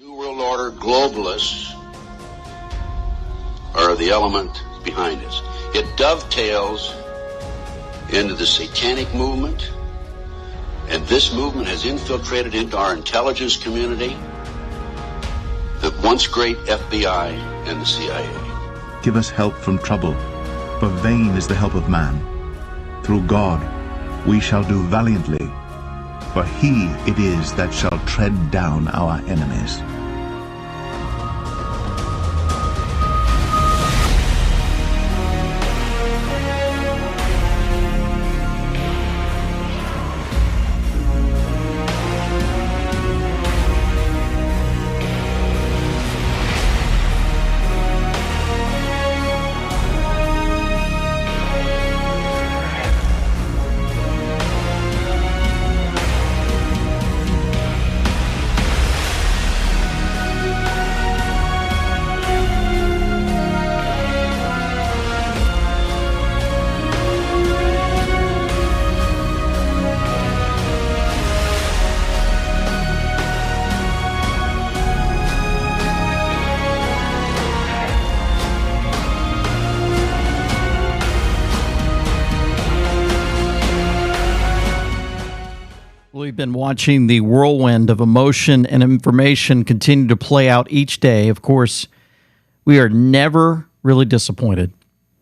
New World Order globalists are the element behind this. It dovetails into the satanic movement, and this movement has infiltrated into our intelligence community, the once great FBI and the CIA. Give us help from trouble, for vain is the help of man. Through God we shall do valiantly, for he it is that shall tread down our enemies. We've been watching the whirlwind of emotion and information continue to play out each day. Of course, we are never really disappointed.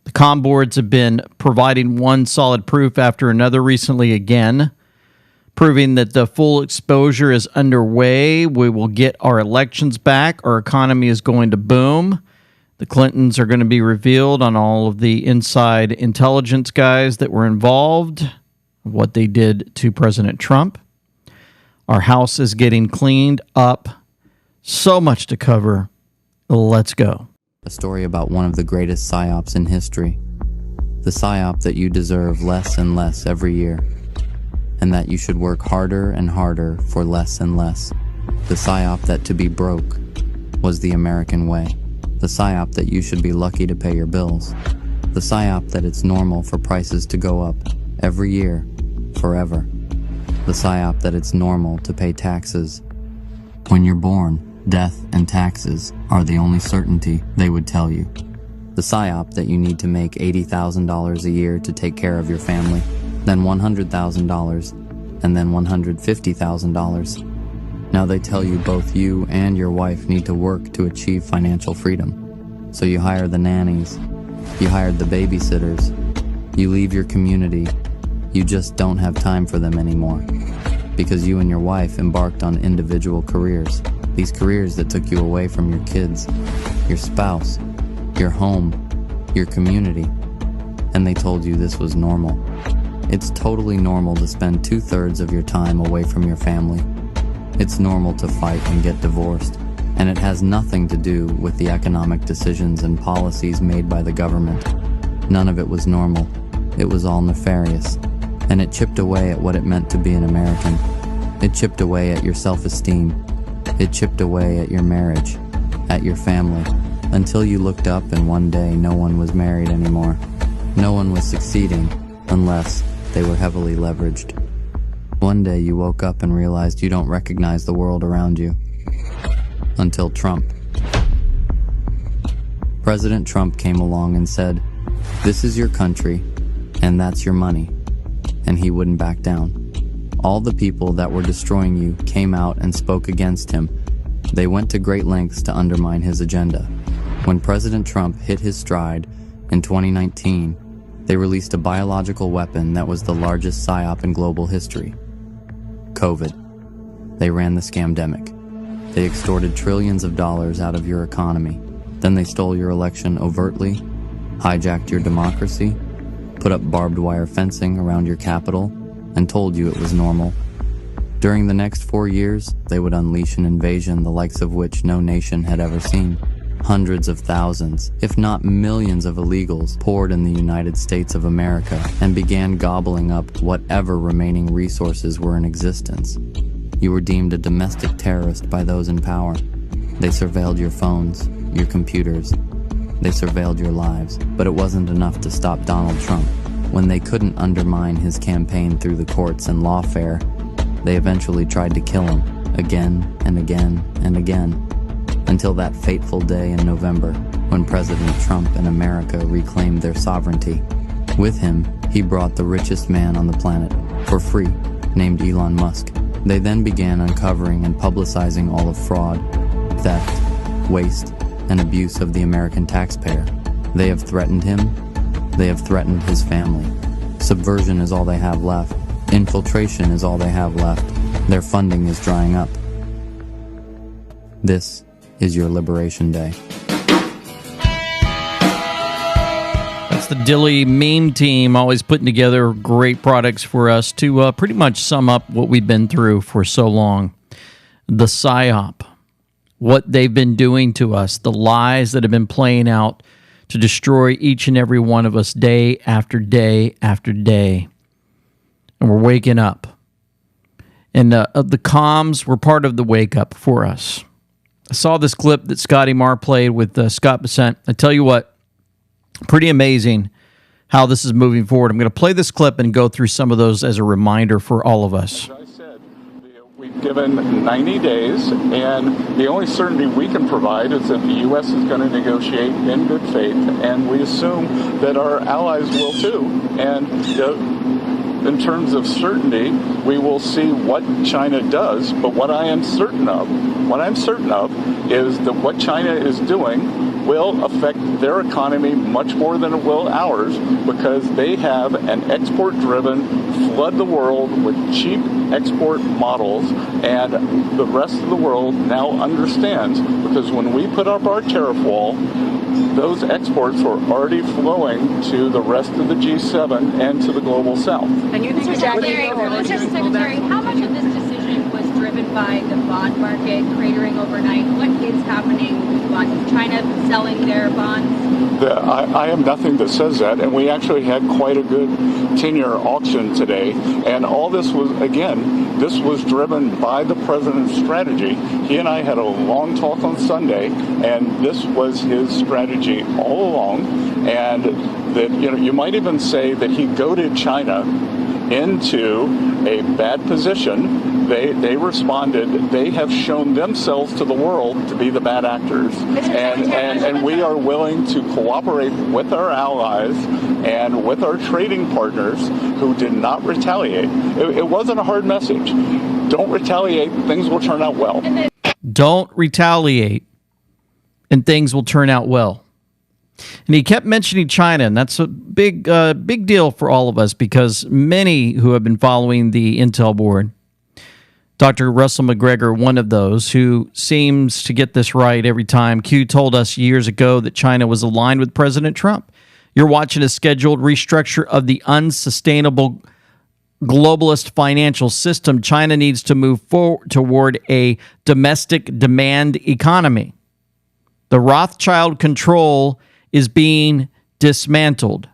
The comm boards have been providing one solid proof after another recently again, proving that the full exposure is underway. We will get our elections back. Our economy is going to boom. The Clintons are going to be revealed on all of the inside intelligence guys that were involved, what they did to President Trump. Our house is getting cleaned up. So much to cover. Let's go. A story about one of the greatest psyops in history. The psyop that you deserve less and less every year, and that you should work harder and harder for less and less. The psyop that to be broke was the American way. The psyop that you should be lucky to pay your bills. The psyop that it's normal for prices to go up every year, forever. The psyop that it's normal to pay taxes. When you're born, death and taxes are the only certainty they would tell you. The psyop that you need to make $80,000 a year to take care of your family, then $100,000, and then $150,000. Now they tell you both you and your wife need to work to achieve financial freedom. So you hire the nannies, you hired the babysitters, you leave your community. You just don't have time for them anymore because you and your wife embarked on individual careers. These careers that took you away from your kids, your spouse, your home, your community, and they told you this was normal. It's totally normal to spend 2/3 of your time away from your family. It's normal to fight and get divorced, and it has nothing to do with the economic decisions and policies made by the government. None of it was normal. It was all nefarious. And it chipped away at what it meant to be an American. It chipped away at your self-esteem. It chipped away at your marriage, at your family, until you looked up and one day no one was married anymore. No one was succeeding unless they were heavily leveraged. One day you woke up and realized you don't recognize the world around you. Until Trump. President Trump came along and said, "This is your country, and that's your money." And he wouldn't back down. All the people that were destroying you came out and spoke against him. They went to great lengths to undermine his agenda. When President Trump hit his stride in 2019, they released a biological weapon that was the largest psyop in global history. COVID. They ran the scamdemic. They extorted trillions of dollars out of your economy. Then they stole your election overtly, hijacked your democracy, put up barbed wire fencing around your capital, and told you it was normal. During the next 4 years, they would unleash an invasion the likes of which no nation had ever seen. Hundreds of thousands, if not millions of illegals poured in the United States of America and began gobbling up whatever remaining resources were in existence. You were deemed a domestic terrorist by those in power. They surveilled your phones, your computers. They surveilled your lives, but it wasn't enough to stop Donald Trump. When they couldn't undermine his campaign through the courts and lawfare, they eventually tried to kill him, again and again and again. until that fateful day in November when President Trump and America reclaimed their sovereignty. With him, he brought the richest man on the planet, for free, named Elon Musk. They then began uncovering and publicizing all of fraud, theft, waste, and abuse of the American taxpayer. They have threatened him. They have threatened his family. Subversion is all they have left. Infiltration is all they have left. Their funding is drying up. This is your Liberation Day. That's the Dilly meme team, always putting together great products for us to pretty much sum up what we've been through for so long. The PSYOP, what they've been doing to us, the lies that have been playing out to destroy each and every one of us day after day after day. And we're waking up. And the comms were part of the wake up for us. I saw this clip that Scotty Marr played with Scott Bessent. I tell you what, pretty amazing how this is moving forward. I'm going to play this clip and go through some of those as a reminder for all of us. As I said, we've given 90 days, and the only certainty we can provide is that the U.S. is going to negotiate in good faith, and we assume that our allies will too. And in terms of certainty, we will see what China does. But what I'm certain of is that what China is doing will affect their economy much more than it will ours, because they have an export-driven, flood the world with cheap export models, and the rest of the world now understands, because when we put up our tariff wall, those exports were already flowing to the rest of the G7 and to the global south. And you think Mr. Secretary, how much of this decision was driven by the bond market cratering overnight? What is happening with bonds? Is China selling their bonds? I have nothing that says that, and we actually had quite a good 10-year auction today, and all this was, again, this was driven by the president's strategy. He and I had a long talk on Sunday, and this was his strategy all along, and that, you might even say that he goaded China into a bad position. They responded. They have shown themselves to the world to be the bad actors, and we are willing to cooperate with our allies and with our trading partners who did not retaliate. It wasn't a hard message. Don't retaliate. Things will turn out well. Don't retaliate, and things will turn out well. And he kept mentioning China, and that's a big deal for all of us, because many who have been following the Intel board, Dr. Russell McGregor, one of those who seems to get this right every time. Q told us years ago that China was aligned with President Trump. You're watching a scheduled restructure of the unsustainable globalist financial system. China needs to move forward toward a domestic demand economy. The Rothschild control is being dismantled.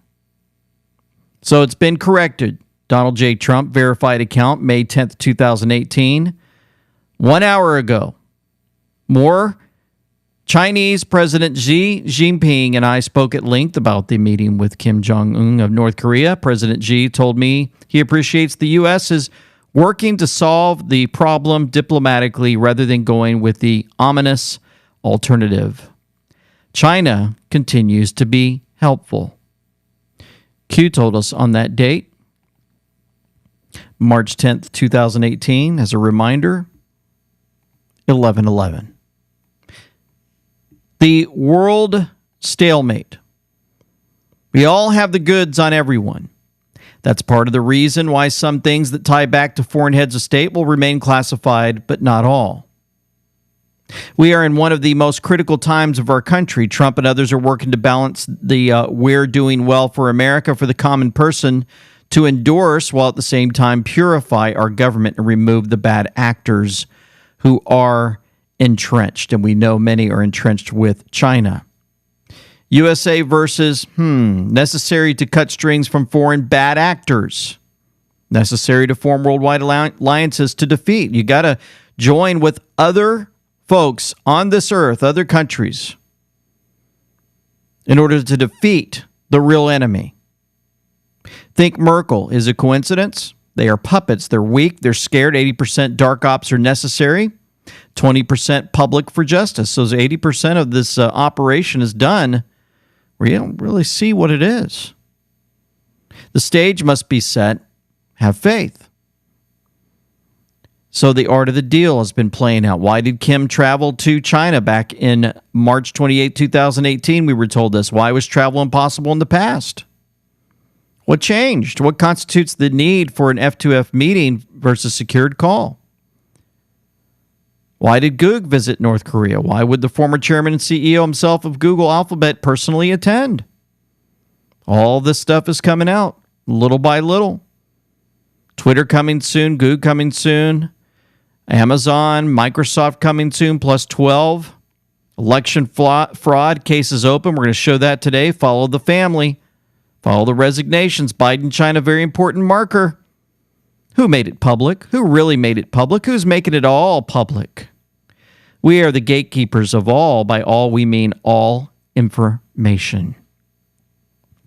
So it's been corrected. Donald J. Trump verified account, May 10th, 2018. 1 hour ago, more Chinese President Xi Jinping and I spoke at length about the meeting with Kim Jong-un of North Korea. President Xi told me he appreciates the U.S. is working to solve the problem diplomatically rather than going with the ominous alternative. China continues to be helpful. Q told us on that date, March 10th, 2018, as a reminder, 11/11. The world stalemate. We all have the goods on everyone. That's part of the reason why some things that tie back to foreign heads of state will remain classified, but not all. We are in one of the most critical times of our country. Trump and others are working to balance the we're doing well for America for the common person to endorse, while at the same time purify our government and remove the bad actors who are entrenched. And we know many are entrenched with China. USA versus, necessary to cut strings from foreign bad actors. Necessary to form worldwide alliances to defeat. You got to join with other folks on this earth, other countries, in order to defeat the real enemy. Think Merkel is a coincidence? They are puppets. They're weak. They're scared. 80% dark ops are necessary. 20% public for justice. So 80% of this operation is done where you don't really see what it is. The stage must be set. Have faith. So the art of the deal has been playing out. Why did Kim travel to China back in March 28, 2018? We were told this. Why was travel impossible in the past? What changed? What constitutes the need for an F2F meeting versus secured call? Why did Goog visit North Korea? Why would the former chairman and CEO himself of Google Alphabet personally attend? All this stuff is coming out little by little. Twitter coming soon, Goog coming soon, Amazon, Microsoft coming soon, plus 12. Election fraud cases open. We're going to show that today. Follow the family. Follow the resignations. Biden, China, very important marker. Who made it public? Who really made it public? Who's making it all public? We are the gatekeepers of all. By all, we mean all information.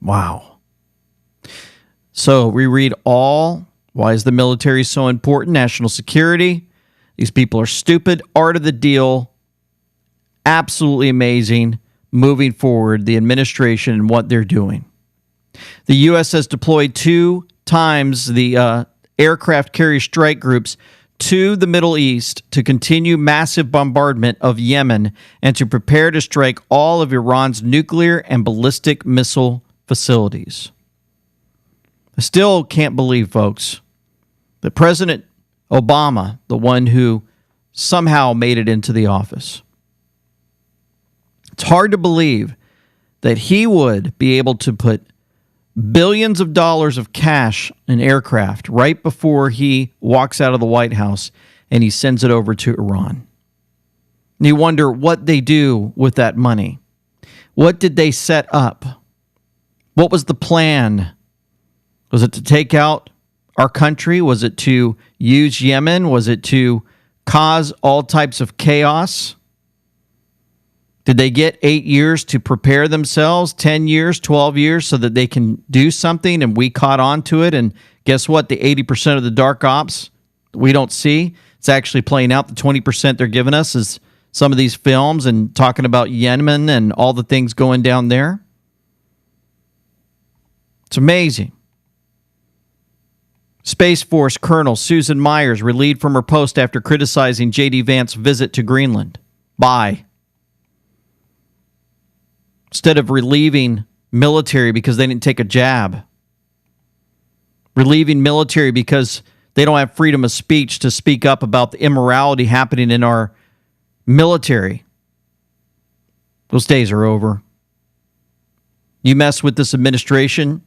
Wow. So we read all. Why is the military so important? National security. These people are stupid. Art of the deal. Absolutely amazing. Moving forward, the administration and what they're doing. The U.S. has deployed 2 times the aircraft carrier strike groups to the Middle East to continue massive bombardment of Yemen and to prepare to strike all of Iran's nuclear and ballistic missile facilities. I still can't believe, folks, that President Obama, the one who somehow made it into the office, it's hard to believe that he would be able to put billions of dollars of cash in aircraft right before he walks out of the White House and he sends it over to Iran. And you wonder what they do with that money. What did they set up? What was the plan? Was it to take out our country? Was it to use Yemen? Was it to cause all types of chaos? Did they get 8 years to prepare themselves, 10 years, 12 years, so that they can do something and we caught on to it? And guess what? The 80% of the dark ops we don't see, it's actually playing out. The 20% they're giving us is some of these films and talking about Yemen and all the things going down there. It's amazing. Space Force Colonel Susan Myers relieved from her post after criticizing J.D. Vance's visit to Greenland. Bye. Instead of relieving military because they didn't take a jab. Relieving military because they don't have freedom of speech to speak up about the immorality happening in our military. Those days are over. You mess with this administration,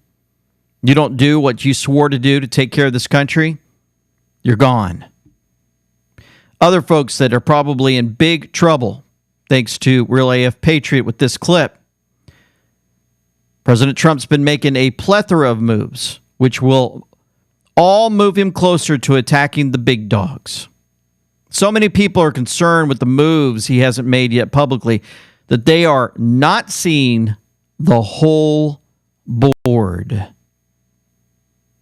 you don't do what you swore to do to take care of this country, you're gone. Other folks that are probably in big trouble, thanks to Real AF Patriot with this clip. President Trump's been making a plethora of moves, which will all move him closer to attacking the big dogs. So many people are concerned with the moves he hasn't made yet publicly that they are not seeing the whole board.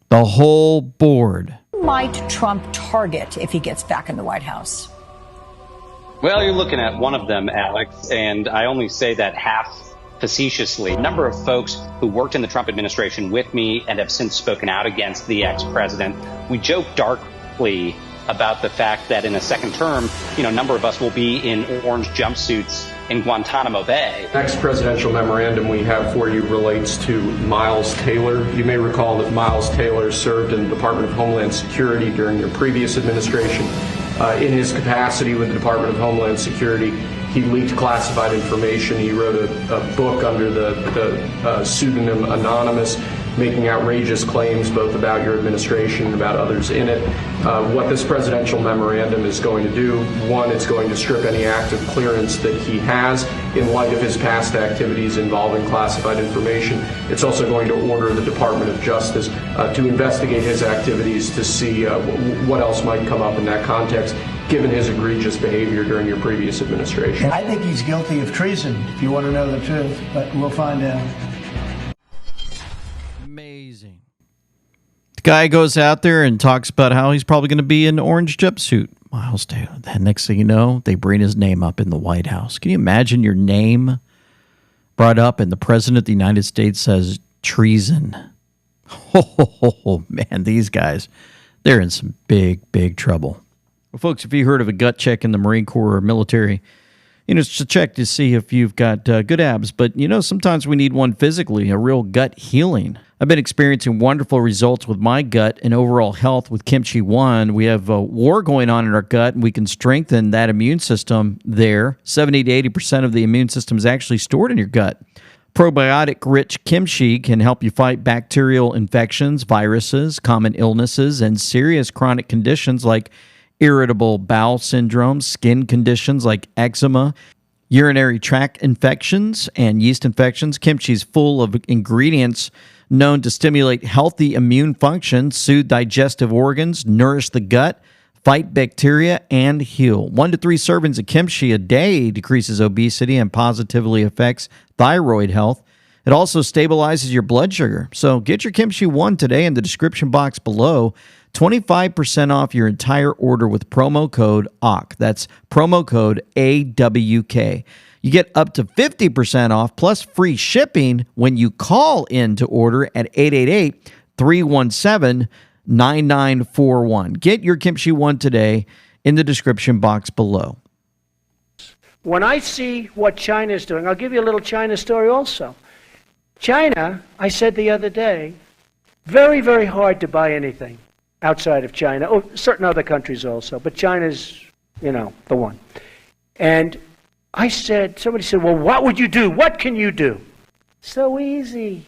The whole board. Who might Trump target if he gets back in the White House? Well, you're looking at one of them, Alex, and I only say that half facetiously. A number of folks who worked in the Trump administration with me and have since spoken out against the ex-president. We joke darkly about the fact that in a second term, a number of us will be in orange jumpsuits in Guantanamo Bay. The next presidential memorandum we have for you relates to Miles Taylor. You may recall that Miles Taylor served in the Department of Homeland Security during your previous administration. In his capacity with the Department of Homeland Security, he leaked classified information. He wrote a book under the pseudonym Anonymous, making outrageous claims both about your administration and about others in it. What this presidential memorandum is going to do, one, it's going to strip any active clearance that he has in light of his past activities involving classified information. It's also going to order the Department of Justice to investigate his activities to see what else might come up in that context, given his egregious behavior during your previous administration. I think he's guilty of treason, if you want to know the truth, but we'll find out. Amazing. The guy goes out there and talks about how he's probably going to be in an orange jumpsuit. Miles Taylor. Then next thing you know, they bring his name up in the White House. Can you imagine your name brought up and the President of the United States says treason? Oh, man, these guys, they're in some big, big trouble. Well, folks, if you heard of a gut check in the Marine Corps or military, it's to check to see if you've got good abs. But, sometimes we need one physically, a real gut healing. I've been experiencing wonderful results with my gut and overall health with Kimchi One. We have a war going on in our gut, and we can strengthen that immune system there. 70 to 80% of the immune system is actually stored in your gut. Probiotic-rich kimchi can help you fight bacterial infections, viruses, common illnesses, and serious chronic conditions like irritable bowel syndrome, skin conditions like eczema, urinary tract infections, and yeast infections. Kimchi is full of ingredients known to stimulate healthy immune function, soothe digestive organs, nourish the gut, fight bacteria, and heal. 1 to 3 servings of kimchi a day decreases obesity and positively affects thyroid health. It also stabilizes your blood sugar. So get your Kimchi One today in the description box below. 25% off your entire order with promo code AWK. That's promo code AWK. You get up to 50% off plus free shipping when you call in to order at 888-317-9941. Get your Kimchi One today in the description box below. When I see what China is doing, I'll give you a little China story also. China, I said the other day, very, very hard to buy anything outside of China. Oh, certain other countries also, but China's, the one. And I said, somebody said, well, what would you do? What can you do? So easy.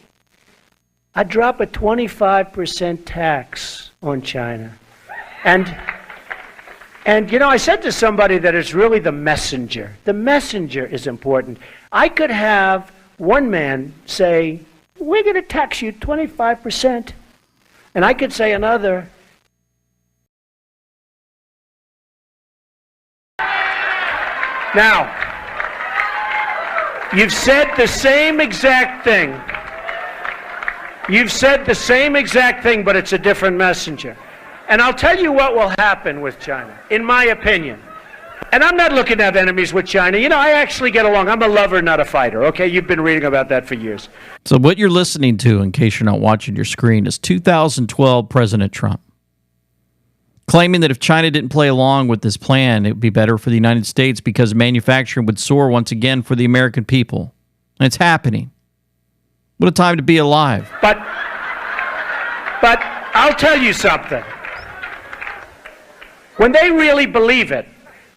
I drop a 25% tax on China. And I said to somebody that it's really the messenger. The messenger is important. I could have one man say, we're going to tax you 25%. And I could say another, now, you've said the same exact thing. You've said the same exact thing, but it's a different messenger. And I'll tell you what will happen with China, in my opinion. And I'm not looking to have enemies with China. I actually get along. I'm a lover, not a fighter, okay? You've been reading about that for years. So what you're listening to, in case you're not watching your screen, is 2012 President Trump claiming that if China didn't play along with this plan, it would be better for the United States because manufacturing would soar once again for the American people. And it's happening. What a time to be alive. But I'll tell you something. When they really believe it,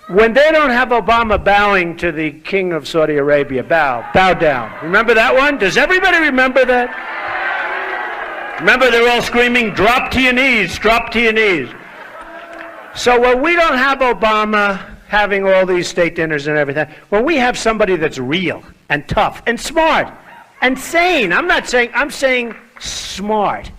when they don't have Obama bowing to the king of Saudi Arabia, bow down. Remember that one? Does everybody remember that? Remember they're all screaming, drop to your knees, drop to your knees. So when we don't have Obama having all these state dinners and everything, when we have somebody that's real and tough and smart and sane, I'm saying smart,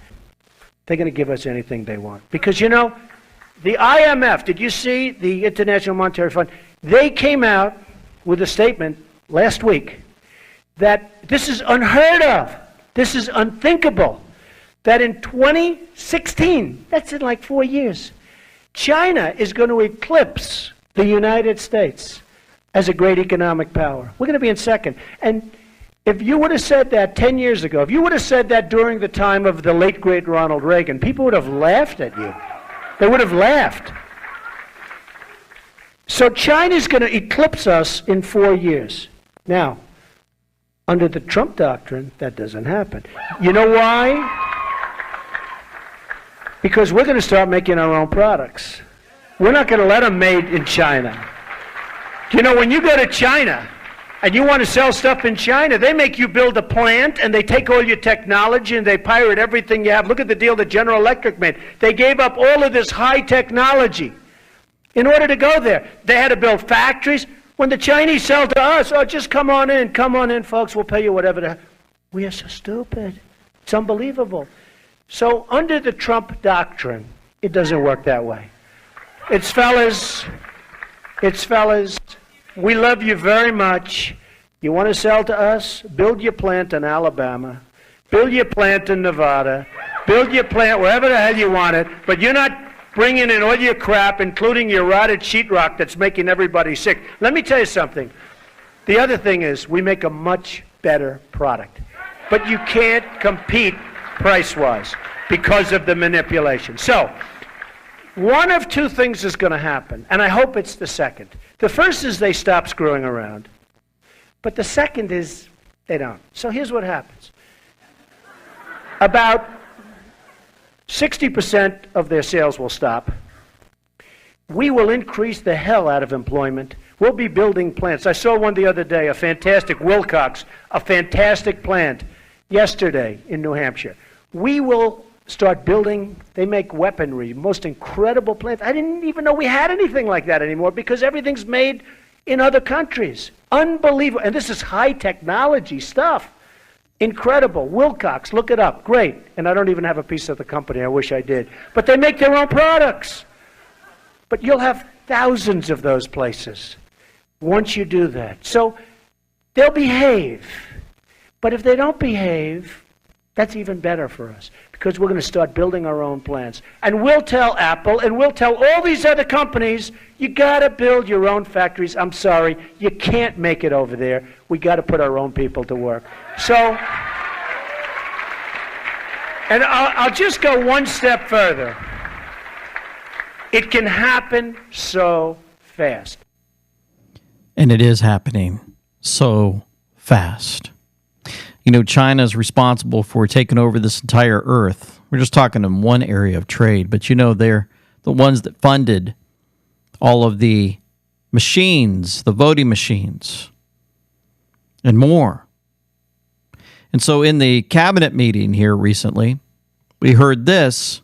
they're going to give us anything they want. Because the IMF, did you see the International Monetary Fund? They came out with a statement last week that this is unheard of. This is unthinkable. That in 2016, that's in like 4 years, China is going to eclipse the United States as a great economic power. We're going to be in second. And if you would have said that 10 years ago, if you would have said that during the time of the late, great Ronald Reagan, people would have laughed at you. They would have laughed. So China's going to eclipse us in 4 years. Now, under the Trump doctrine, that doesn't happen. You know why? Because we're going to start making our own products. We're not going to let them made in China. When you go to China and you want to sell stuff in China, they make you build a plant and they take all your technology and they pirate everything you have. Look at the deal that General Electric made. They gave up all of this high technology in order to go there. They had to build factories. When the Chinese sell to us, oh, just come on in, folks, we'll pay you whatever. We are so stupid. It's unbelievable. So under the Trump doctrine, it doesn't work that way. It's fellas, we love you very much. You want to sell to us? Build your plant in Alabama. Build your plant in Nevada. Build your plant wherever the hell you want it. But you're not bringing in all your crap, including your rotted sheetrock that's making everybody sick. Let me tell you something. The other thing is we make a much better product. But you can't compete price-wise because of the manipulation. So, one of two things is going to happen, and I hope it's the second. The first is they stop screwing around. But the second is they don't. So here's what happens. About 60% of their sales will stop. We will increase the hell out of employment. We'll be building plants. I saw one the other day, a fantastic Wilcox, a fantastic plant yesterday in New Hampshire. We will start building, they make weaponry, most incredible plants. I didn't even know we had anything like that anymore because everything's made in other countries. Unbelievable. And this is high technology stuff. Incredible. Wilcox, look it up. Great. And I don't even have a piece of the company. I wish I did. But they make their own products. But you'll have thousands of those places once you do that. So they'll behave. But if they don't behave, that's even better for us because we're going to start building our own plants. And we'll tell Apple and we'll tell all these other companies, you got to build your own factories. I'm sorry, you can't make it over there. We got to put our own people to work. So, and I'll just go one step further. It can happen so fast. And it is happening so fast. You know, China is responsible for taking over this entire earth. We're just talking in one area of trade, but you know, they're the ones that funded all of the machines, the voting machines, and more. And so in the cabinet meeting here recently, we heard this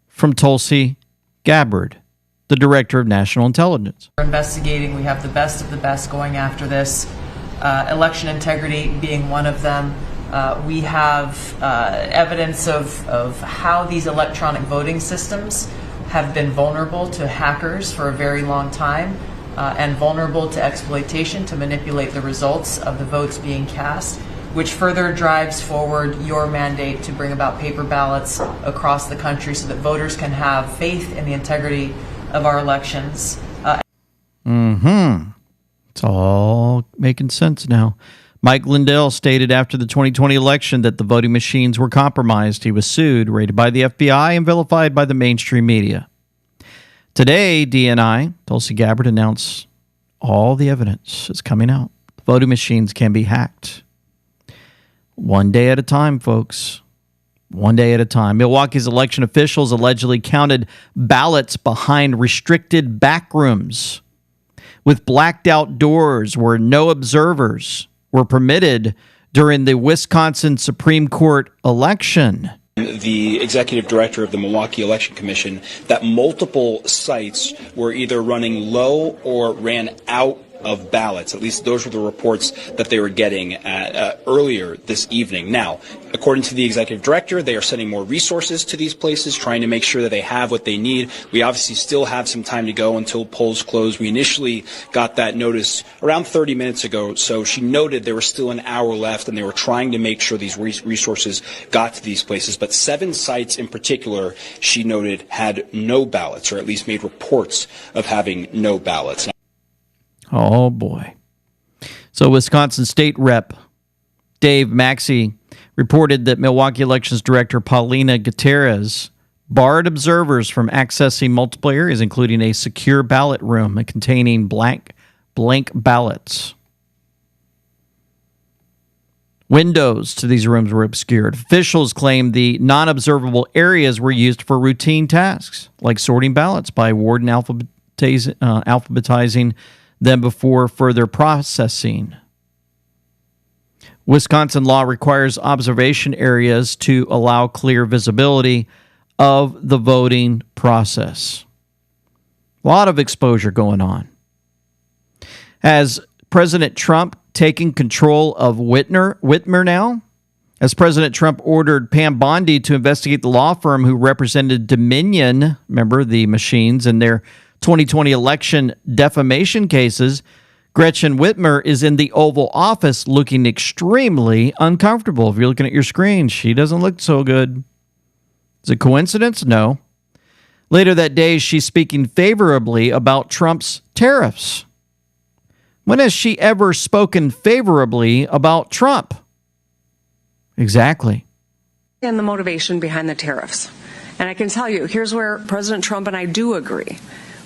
from Tulsi Gabbard, the director of national intelligence. We're investigating. We have the best of the best going after this. Election integrity being one of them. We have evidence of how these electronic voting systems have been vulnerable to hackers for a very long time and vulnerable to exploitation to manipulate the results of the votes being cast, which further drives forward your mandate to bring about paper ballots across the country so that voters can have faith in the integrity of our elections. It's all making sense now. Mike Lindell stated after the 2020 election that the voting machines were compromised. He was sued, raided by the FBI, and vilified by the mainstream media. Today, DNI, Tulsi Gabbard, announced all the evidence is coming out. The voting machines can be hacked. One day at a time, folks. One day at a time. Milwaukee's election officials allegedly counted ballots behind restricted back rooms with blacked out doors where no observers were permitted during the Wisconsin Supreme Court election. The executive director of the Milwaukee Election Commission, that multiple sites were either running low or ran out of ballots. At least those were the reports that they were getting earlier this evening. Now, according to the executive director, they are sending more resources to these places, trying to make sure that they have what they need. We obviously still have some time to go until polls close. We initially got that notice around 30 minutes ago, so she noted there was still an hour left, and they were trying to make sure these resources got to these places. But 7 sites in particular, she noted, had no ballots, or at least made reports of having no ballots. Oh, boy. So Wisconsin State Rep Dave Maxey reported that Milwaukee Elections Director Paulina Gutierrez barred observers from accessing multiple areas, including a secure ballot room containing blank ballots. Windows to these rooms were obscured. Officials claimed the non-observable areas were used for routine tasks, like sorting ballots by warden alphabetizing them before further processing. Wisconsin law requires observation areas to allow clear visibility of the voting process. A lot of exposure going on. Has President Trump taken control of Whitmer now? As President Trump ordered Pam Bondi to investigate the law firm who represented Dominion, remember the machines, in their 2020 election defamation cases, Gretchen Whitmer is in the Oval Office looking extremely uncomfortable. If you're looking at your screen, she doesn't look so good. Is it coincidence? No. Later that day, she's speaking favorably about Trump's tariffs. When has she ever spoken favorably about Trump? Exactly. And the motivation behind the tariffs. And I can tell you, here's where President Trump and I do agree.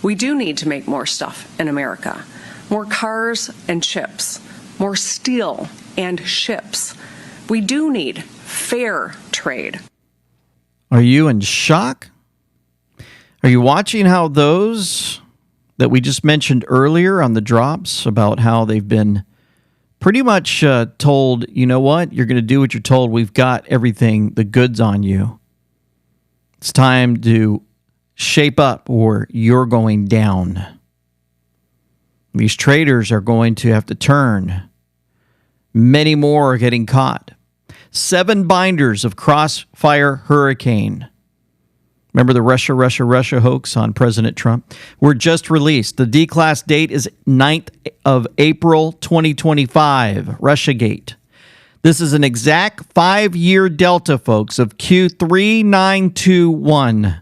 We do need to make more stuff in America. More cars and chips. More steel and ships. We do need fair trade. Are you in shock? Are you watching how those that we just mentioned earlier on the drops about how they've been pretty much told, you know what, you're going to do what you're told. We've got everything, the goods on you. It's time to shape up or you're going down. These traders are going to have to turn. Many more are getting caught. 7 binders of Crossfire Hurricane. Remember the Russia hoax on President Trump? Were just released. The D-Class date is 9th of April 2025, Russiagate. This is an exact 5-year delta, folks, of Q3921.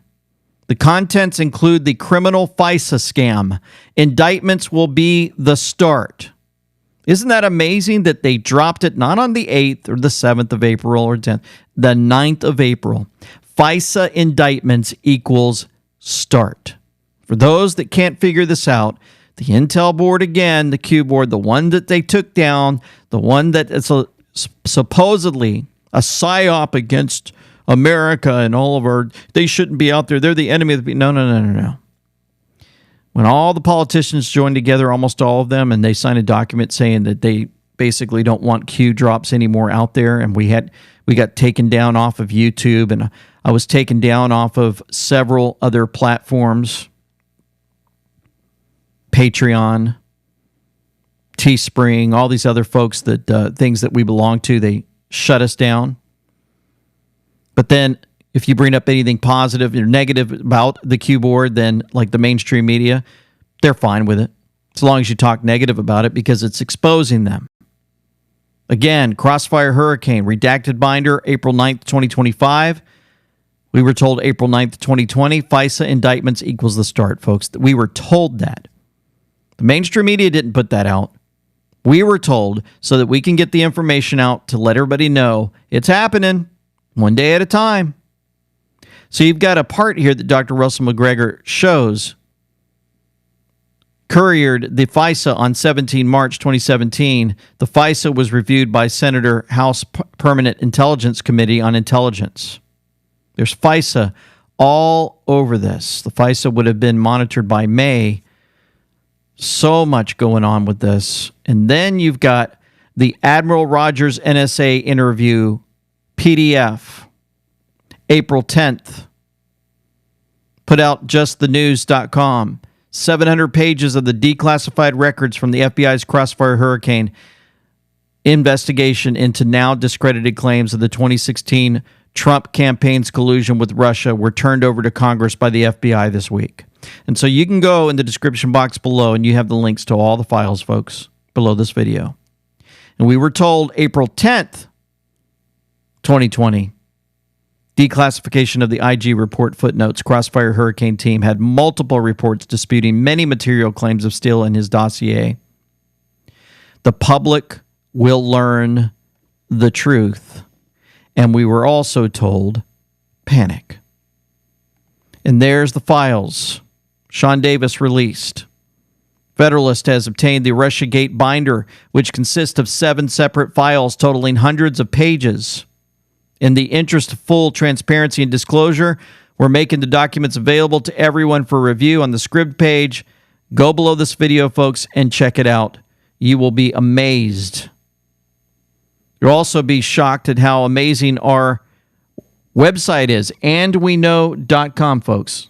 The contents include the criminal FISA scam. Indictments will be the start. Isn't that amazing that they dropped it not on the 8th or the 7th of April or 10th, the 9th of April. FISA indictments equals start. For those that can't figure this out, the Intel board again, the Q board, the one that they took down, the one that is supposedly a psyop against America and all of our, they shouldn't be out there. They're the enemy of the people. No. When all the politicians joined together, almost all of them, and they signed a document saying that they basically don't want Q drops anymore out there, and we got taken down off of YouTube, and I was taken down off of several other platforms, Patreon, Teespring, all these other folks that things that we belong to, they shut us down. But then if you bring up anything positive or negative about the Q board, then like the mainstream media, they're fine with it. As long as you talk negative about it because it's exposing them. Again, Crossfire Hurricane, redacted binder, April 9th, 2025. We were told April 9th, 2020. FISA indictments equals the start, folks. We were told that. The mainstream media didn't put that out. We were told so that we can get the information out to let everybody know it's happening one day at a time. So you've got a part here that Dr. Russell McGregor shows. Couriered the FISA on 17 March 2017. The FISA was reviewed by Senator House Permanent Intelligence Committee on Intelligence. There's FISA all over this. The FISA would have been monitored by May. So much going on with this. And then you've got the Admiral Rogers NSA interview PDF, April 10th. Put out justthenews.com. 700 pages of the declassified records from the FBI's Crossfire Hurricane investigation into now discredited claims of the 2016 Trump campaign's collusion with Russia were turned over to Congress by the FBI this week. And so you can go in the description box below and you have the links to all the files, folks, below this video. And we were told April 10th, 2020, declassification of the IG report footnotes. Crossfire Hurricane team had multiple reports disputing many material claims of Steele in his dossier. The public will learn the truth. And we were also told, panic. And there's the files. Sean Davis released. Federalist has obtained the Russiagate binder, which consists of 7 separate files totaling hundreds of pages. In the interest of full transparency and disclosure, we're making the documents available to everyone for review on the Scribd page. Go below this video, folks, and check it out. You will be amazed. You'll also be shocked at how amazing our website is, andweknow.com, folks.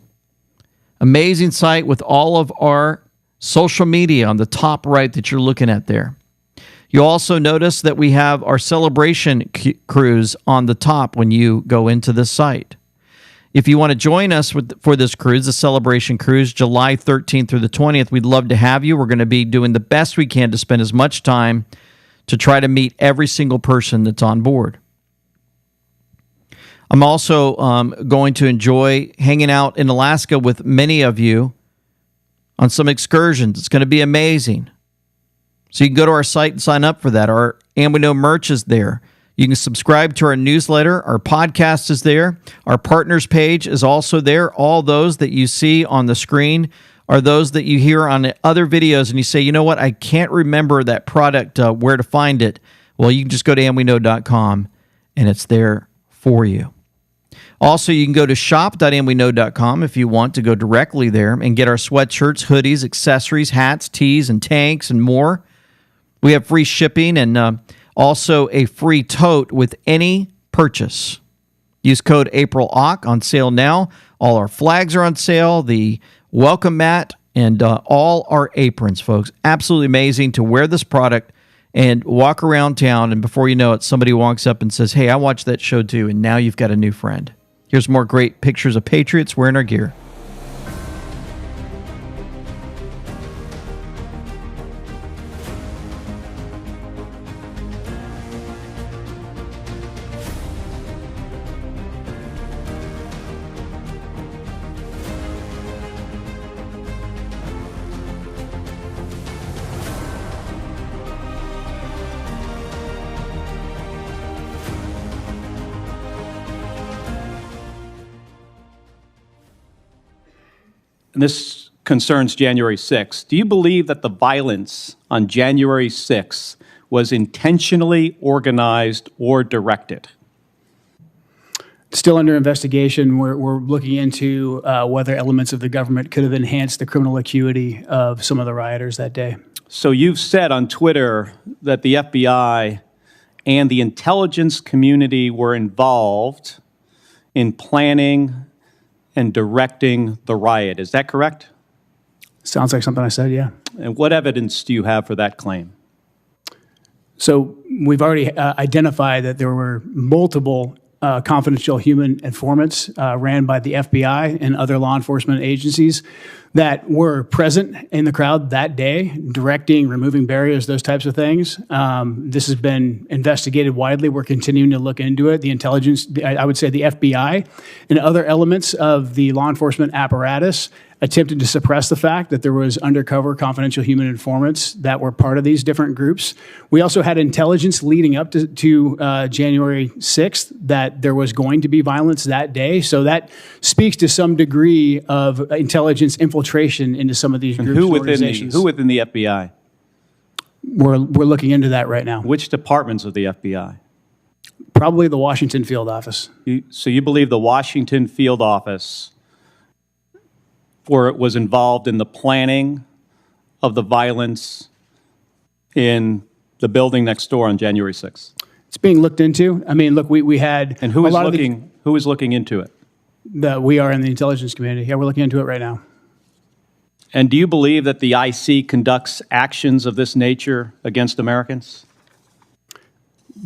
Amazing site with all of our social media on the top right that you're looking at there. You'll also notice that we have our celebration cruise on the top when you go into this site. If you want to join us for this cruise, the celebration cruise, July 13th through the 20th, we'd love to have you. We're going to be doing the best we can to spend as much time to try to meet every single person that's on board. I'm also going to enjoy hanging out in Alaska with many of you on some excursions. It's going to be amazing. So you can go to our site and sign up for that. Our And We Know merch is there. You can subscribe to our newsletter. Our podcast is there. Our partners page is also there. All those that you see on the screen are those that you hear on other videos, and you say, you know what, I can't remember that product, where to find it. Well, you can just go to andweknow.com, and it's there for you. Also, you can go to shop.andweknow.com if you want to go directly there and get our sweatshirts, hoodies, accessories, hats, tees, and tanks, and more. We have free shipping and also a free tote with any purchase. Use code AprilAuch on sale now. All our flags are on sale, the welcome mat, and all our aprons, folks. Absolutely amazing to wear this product and walk around town, and before you know it, somebody walks up and says, hey, I watched that show too, and now you've got a new friend. Here's more great pictures of Patriots wearing our gear. And this concerns January 6th. Do you believe that the violence on January 6th was intentionally organized or directed? Still under investigation. We're looking into whether elements of the government could have enhanced the criminal acuity of some of the rioters that day. So you've said on Twitter that the FBI and the intelligence community were involved in planning and directing the riot. Is that correct? Sounds like something I said, yeah. And what evidence do you have for that claim? So we've already identified that there were multiple confidential human informants ran by the FBI and other law enforcement agencies that were present in the crowd that day, directing, removing barriers, those types of things. This has been investigated widely. We're continuing to look into it. The intelligence, I would say the FBI and other elements of the law enforcement apparatus attempted to suppress the fact that there was undercover confidential human informants that were part of these different groups. We also had intelligence leading up to January 6th that there was going to be violence that day. So that speaks to some degree of intelligence infiltration into some of these groups and organizations. Who within the FBI? We're looking into that right now. Which departments of the FBI? Probably the Washington field office. So you believe the Washington field office was involved in the planning of the violence in the building next door on January 6th? It's being looked into. I mean, look, we had... And who is looking into it? We are in the intelligence community. Yeah, we're looking into it right now. And do you believe that the IC conducts actions of this nature against Americans?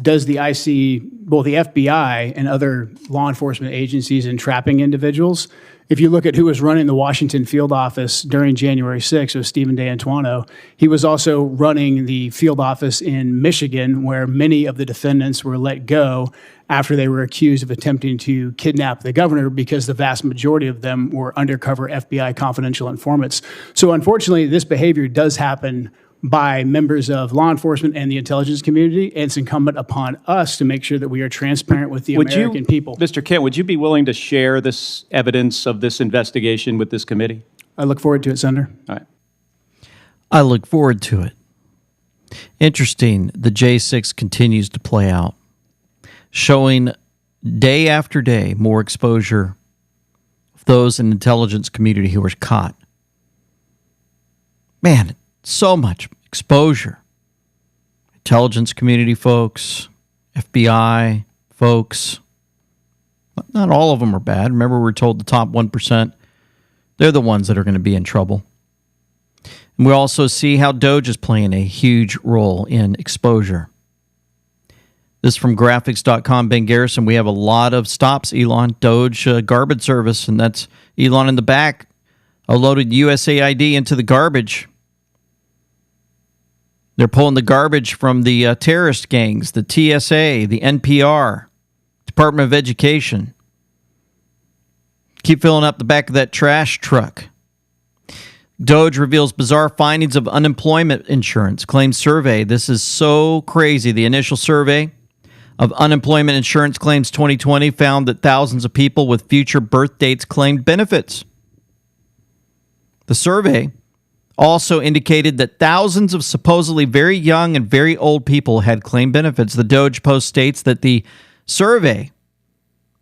Does the IC, both the FBI and other law enforcement agencies, entrapping individuals? If you look at who was running the Washington field office during January 6th, it was Stephen DeAntuono. He was also running the field office in Michigan, where many of the defendants were let go after they were accused of attempting to kidnap the governor, because the vast majority of them were undercover FBI confidential informants. So unfortunately, this behavior does happen by members of law enforcement and the intelligence community, and it's incumbent upon us to make sure that we are transparent with the American people. Mr. Kent, would you be willing to share this evidence of this investigation with this committee? I look forward to it, Senator. All right. I look forward to it. Interesting, the J6 continues to play out, showing day after day more exposure of those in the intelligence community who were caught. Man, so much exposure. Intelligence community folks, FBI folks. Not all of them are bad. Remember, we were told the top 1%, they're the ones that are going to be in trouble. And we also see how Doge is playing a huge role in exposure. This is from graphics.com, Ben Garrison. We have a lot of stops, Elon. Doge garbage service, and that's Elon in the back. I loaded USAID into the garbage. They're pulling the garbage from the terrorist gangs, the TSA, the NPR, Department of Education. Keep filling up the back of that trash truck. Doge reveals bizarre findings of unemployment insurance claims survey. This is so crazy. The initial survey of unemployment insurance claims 2020 found that thousands of people with future birth dates claimed benefits. The survey also indicated that thousands of supposedly very young and very old people had claimed benefits. The Doge Post states that the survey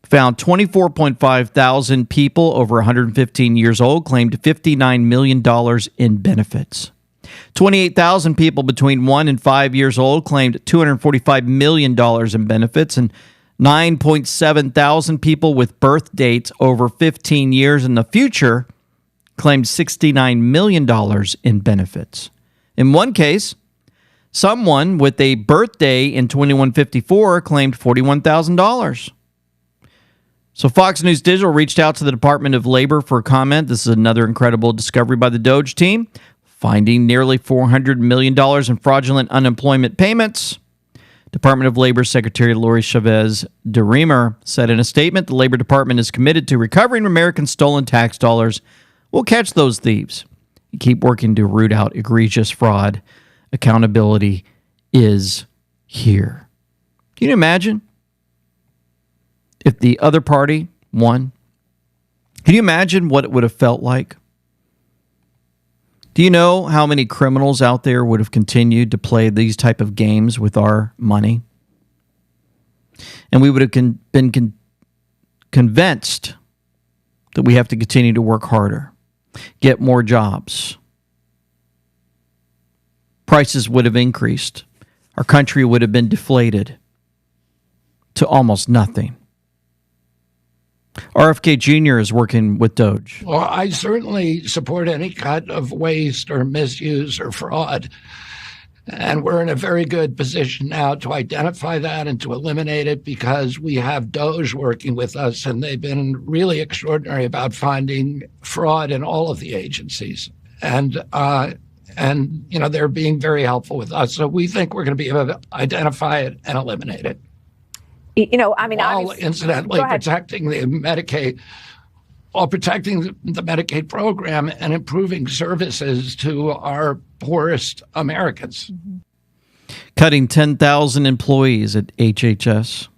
found 24.5 thousand people over 115 years old claimed $59 million in benefits. 28,000 people between 1 and 5 years old claimed $245 million in benefits, and 9.7 thousand people with birth dates over 15 years in the future claimed $69 million in benefits. In one case, someone with a birthday in 2154 claimed $41,000. So Fox News Digital reached out to the Department of Labor for a comment. This is another incredible discovery by the Doge team, finding nearly $400 million in fraudulent unemployment payments. Department of Labor Secretary Lori Chavez DeRemer said in a statement, the Labor Department is committed to recovering American stolen tax dollars. We'll catch those thieves and keep working to root out egregious fraud. Accountability is here. Can you imagine if the other party won? Can you imagine what it would have felt like? Do you know how many criminals out there would have continued to play these type of games with our money? And we would have been convinced that we have to continue to work harder, get more jobs. Prices would have increased. Our country would have been deflated to almost nothing. RFK Jr. is working with Doge. Well, I certainly support any kind of waste or misuse or fraud. And we're in a very good position now to identify that and to eliminate it because we have Doge working with us, and they've been really extraordinary about finding fraud in all of the agencies. And you know, they're being very helpful with us. So we think we're going to be able to identify it and eliminate it. You know, I mean, while incidentally protecting the Medicaid, while protecting the Medicaid program and improving services to our poorest Americans. Cutting 10,000 employees at HHS,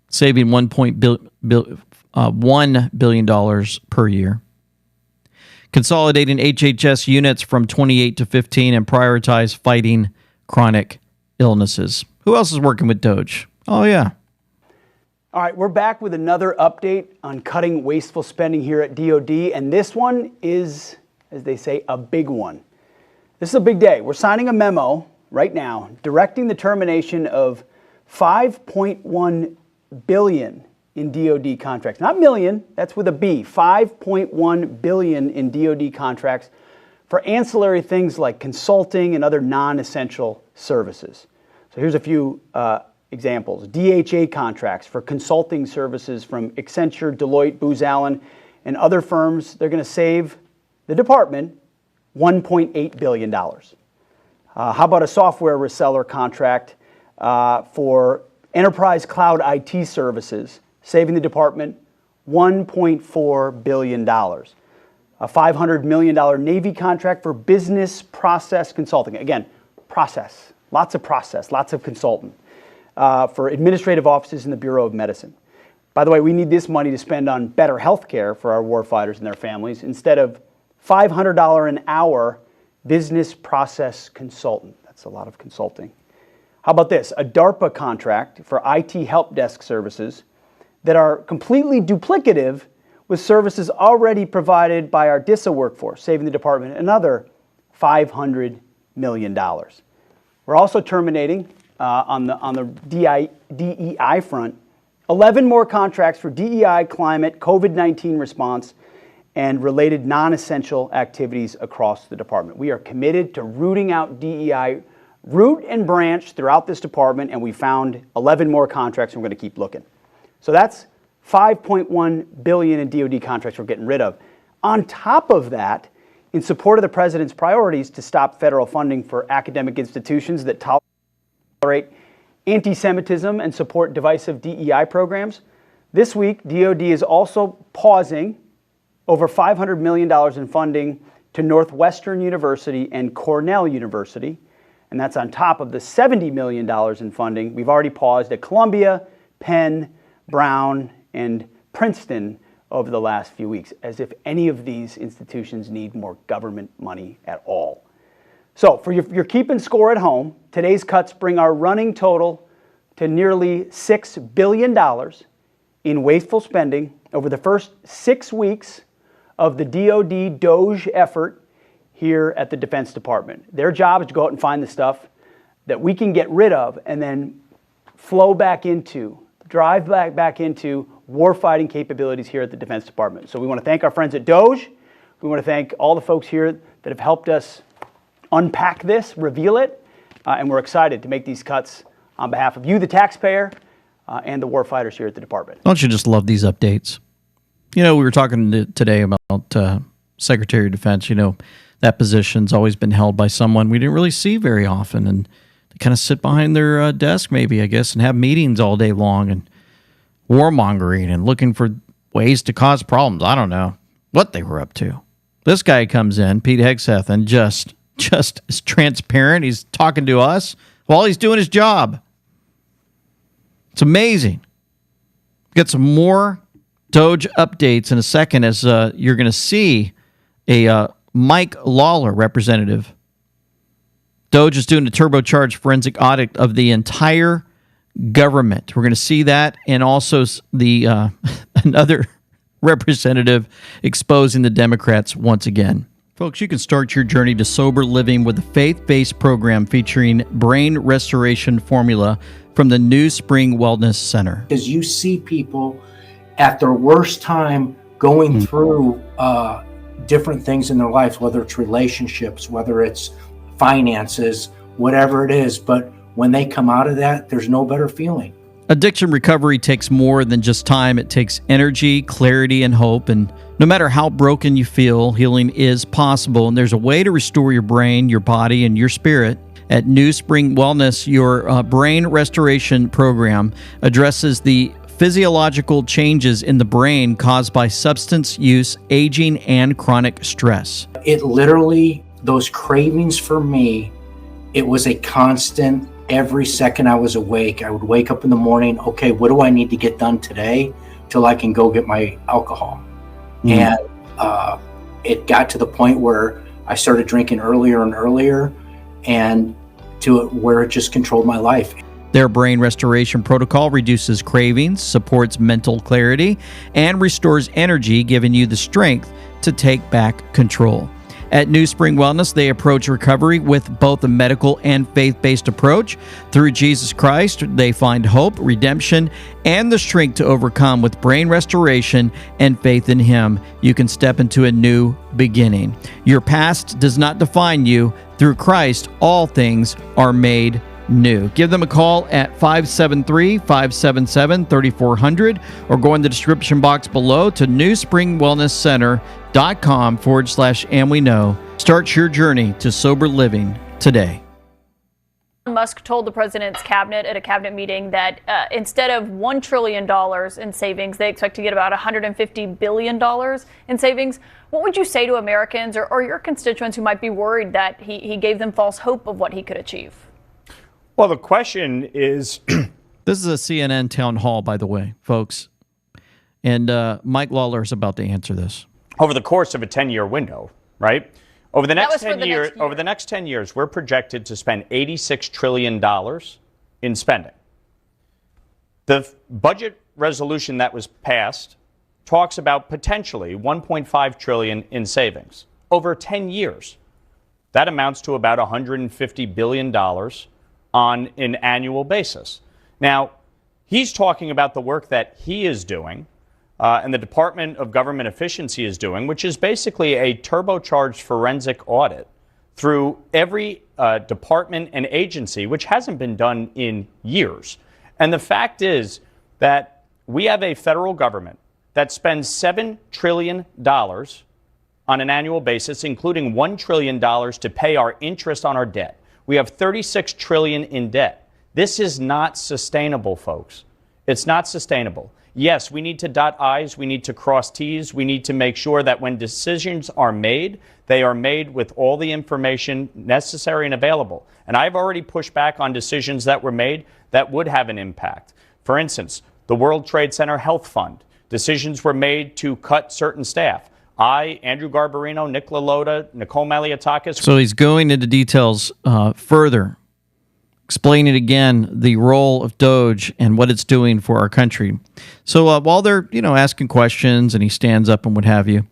saving $1 billion per year. Consolidating HHS units from 28 to 15 and prioritize fighting chronic illnesses. Who else is working with Doge? Oh, yeah. All right, we're back with another update on cutting wasteful spending here at DoD, and this one is, as they say, a big one. This is a big day. We're signing a memo right now directing the termination of $5.1 billion in DoD contracts. Not million, that's with a B. $5.1 billion in DoD contracts for ancillary things like consulting and other non-essential services. So here's a few examples. DHA contracts for consulting services from Accenture, Deloitte, Booz Allen, and other firms. They're going to save the department $1.8 billion. How about a software reseller contract for enterprise cloud IT services, saving the department $1.4 billion. A $500 million Navy contract for business process consulting. Again, process, lots of consultant. For administrative offices in the Bureau of Medicine. By the way, we need this money to spend on better health care for our warfighters and their families instead of $500 an hour business process consultant. That's a lot of consulting. How about this? A DARPA contract for IT help desk services that are completely duplicative with services already provided by our DISA workforce, saving the department another $500 million. We're also terminating on the DEI front, 11 more contracts for DEI, climate, COVID-19 response, and related non-essential activities across the department. We are committed to rooting out DEI, root and branch throughout this department, and we found 11 more contracts, and we're going to keep looking. So that's $5.1 billion in DoD contracts we're getting rid of. On top of that, in support of the president's priorities to stop federal funding for academic institutions that tolerate anti-Semitism and support divisive DEI programs. This week, DoD is also pausing over $500 million in funding to Northwestern University and Cornell University, and that's on top of the $70 million in funding we've already paused at Columbia, Penn, Brown, and Princeton over the last few weeks, as if any of these institutions need more government money at all. So for you're keeping score at home, today's cuts bring our running total to nearly $6 billion in wasteful spending over the first 6 weeks of the DoD DOGE effort here at the Defense Department. Their job is to go out and find the stuff that we can get rid of and then drive back into warfighting capabilities here at the Defense Department. So we want to thank our friends at DOGE. We want to thank all the folks here that have helped us unpack this, reveal it, and we're excited to make these cuts on behalf of you, the taxpayer, and the warfighters here at the department. Don't you just love these updates? You know, we were talking today about Secretary of Defense. You know, that position's always been held by someone we didn't really see very often, and they kind of sit behind their desk maybe, I guess, and have meetings all day long and warmongering and looking for ways to cause problems. I don't know what they were up to. This guy comes in, Pete Hegseth, and just is transparent. He's talking to us while he's doing his job. It's amazing. Get some more DOGE updates in a second as you're going to see a Mike Lawler representative. DOGE is doing a turbocharged forensic audit of the entire government. We're going to see that, and also the another representative exposing the Democrats once again. Folks, you can start your journey to sober living with a faith-based program featuring brain restoration formula from the New Spring Wellness Center. Because you see people at their worst time going through different things in their lives, whether it's relationships, whether it's finances, whatever it is. But when they come out of that, there's no better feeling. Addiction recovery takes more than just time. It takes energy, clarity, and hope. And no matter how broken you feel, healing is possible. And there's a way to restore your brain, your body, and your spirit. At New Spring Wellness, your brain restoration program addresses the physiological changes in the brain caused by substance use, aging, and chronic stress. It literally, those cravings for me, it was a constant. Every second I was awake, I would wake up in the morning, okay, what do I need to get done today till I can go get my alcohol? And it got to the point where I started drinking earlier and earlier, and to where it just controlled my life. Their brain restoration protocol reduces cravings, supports mental clarity, and restores energy, giving you the strength to take back control. At New Spring Wellness, they approach recovery with both a medical and faith-based approach. Through Jesus Christ, they find hope, redemption, and the strength to overcome. With brain restoration and faith in Him, you can step into a new beginning. Your past does not define you. Through Christ, all things are made new. Give them a call at 573-577-3400 or go in the description box below to newspringwellnesscenter.com/and we know. Start your journey to sober living today. Musk told the president's cabinet at a cabinet meeting that instead of $1 trillion in savings, they expect to get about $150 billion in savings. What would you say to Americans or your constituents who might be worried that he gave them false hope of what he could achieve? Well, the question is... This is a CNN town hall, by the way, folks. And Mike Lawler is about to answer this. Over the course of a 10-year window, right? Over the next 10 years, over the next 10 years, we're projected to spend $86 trillion in spending. The budget resolution that was passed talks about potentially $1.5 trillion in savings over 10 years. That amounts to about $150 billion on an annual basis. Now, he's talking about the work that he is doing and the Department of Government Efficiency is doing, which is basically a turbocharged forensic audit through every department and agency, which hasn't been done in years. And the fact is that we have a federal government that spends $7 trillion on an annual basis, including $1 trillion to pay our interest on our debt. We have $36 trillion in debt. This is not sustainable, folks. It's not sustainable. yes, we need to dot I's, we need to cross T's, we need to make sure that when decisions are made, they are made with all the information necessary and available. And I've already pushed back on decisions that were made that would have an impact. For instance, the World Trade Center Health Fund. Decisions were made to cut certain staff. I, Andrew Garbarino, Nick LaLota, Nicole Maliotakis. So he's going into details further, explaining again the role of Doge and what it's doing for our country. So while they're, asking questions and he stands up and what have you,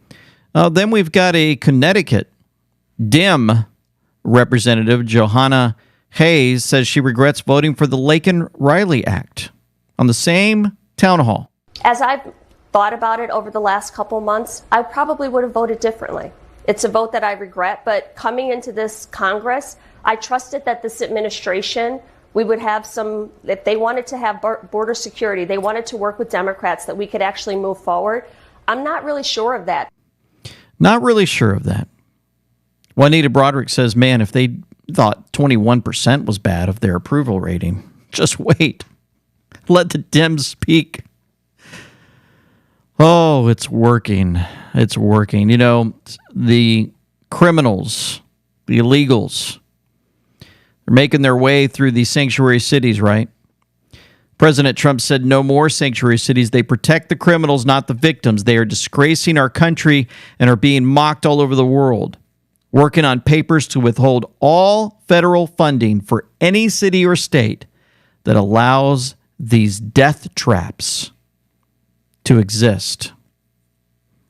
then we've got a Connecticut Dem representative, Johanna Hayes, says she regrets voting for the Laken-Riley Act on the same town hall. As I've thought about it over the last couple months, I probably would have voted differently. It's a vote that I regret, but coming into this Congress, I trusted that this administration, we would have some, if they wanted to have border security, they wanted to work with Democrats, that we could actually move forward. I'm not really sure of that. Not really sure of that. Juanita Broderick says, man, if they thought 21% was bad of their approval rating, just wait. Let the Dems speak. Oh, it's working. It's working. The criminals, the illegals, they're making their way through these sanctuary cities, right? President Trump said no more sanctuary cities. They protect the criminals, not the victims. They are disgracing our country and are being mocked all over the world. Working on papers to withhold all federal funding for any city or state that allows these death traps to exist.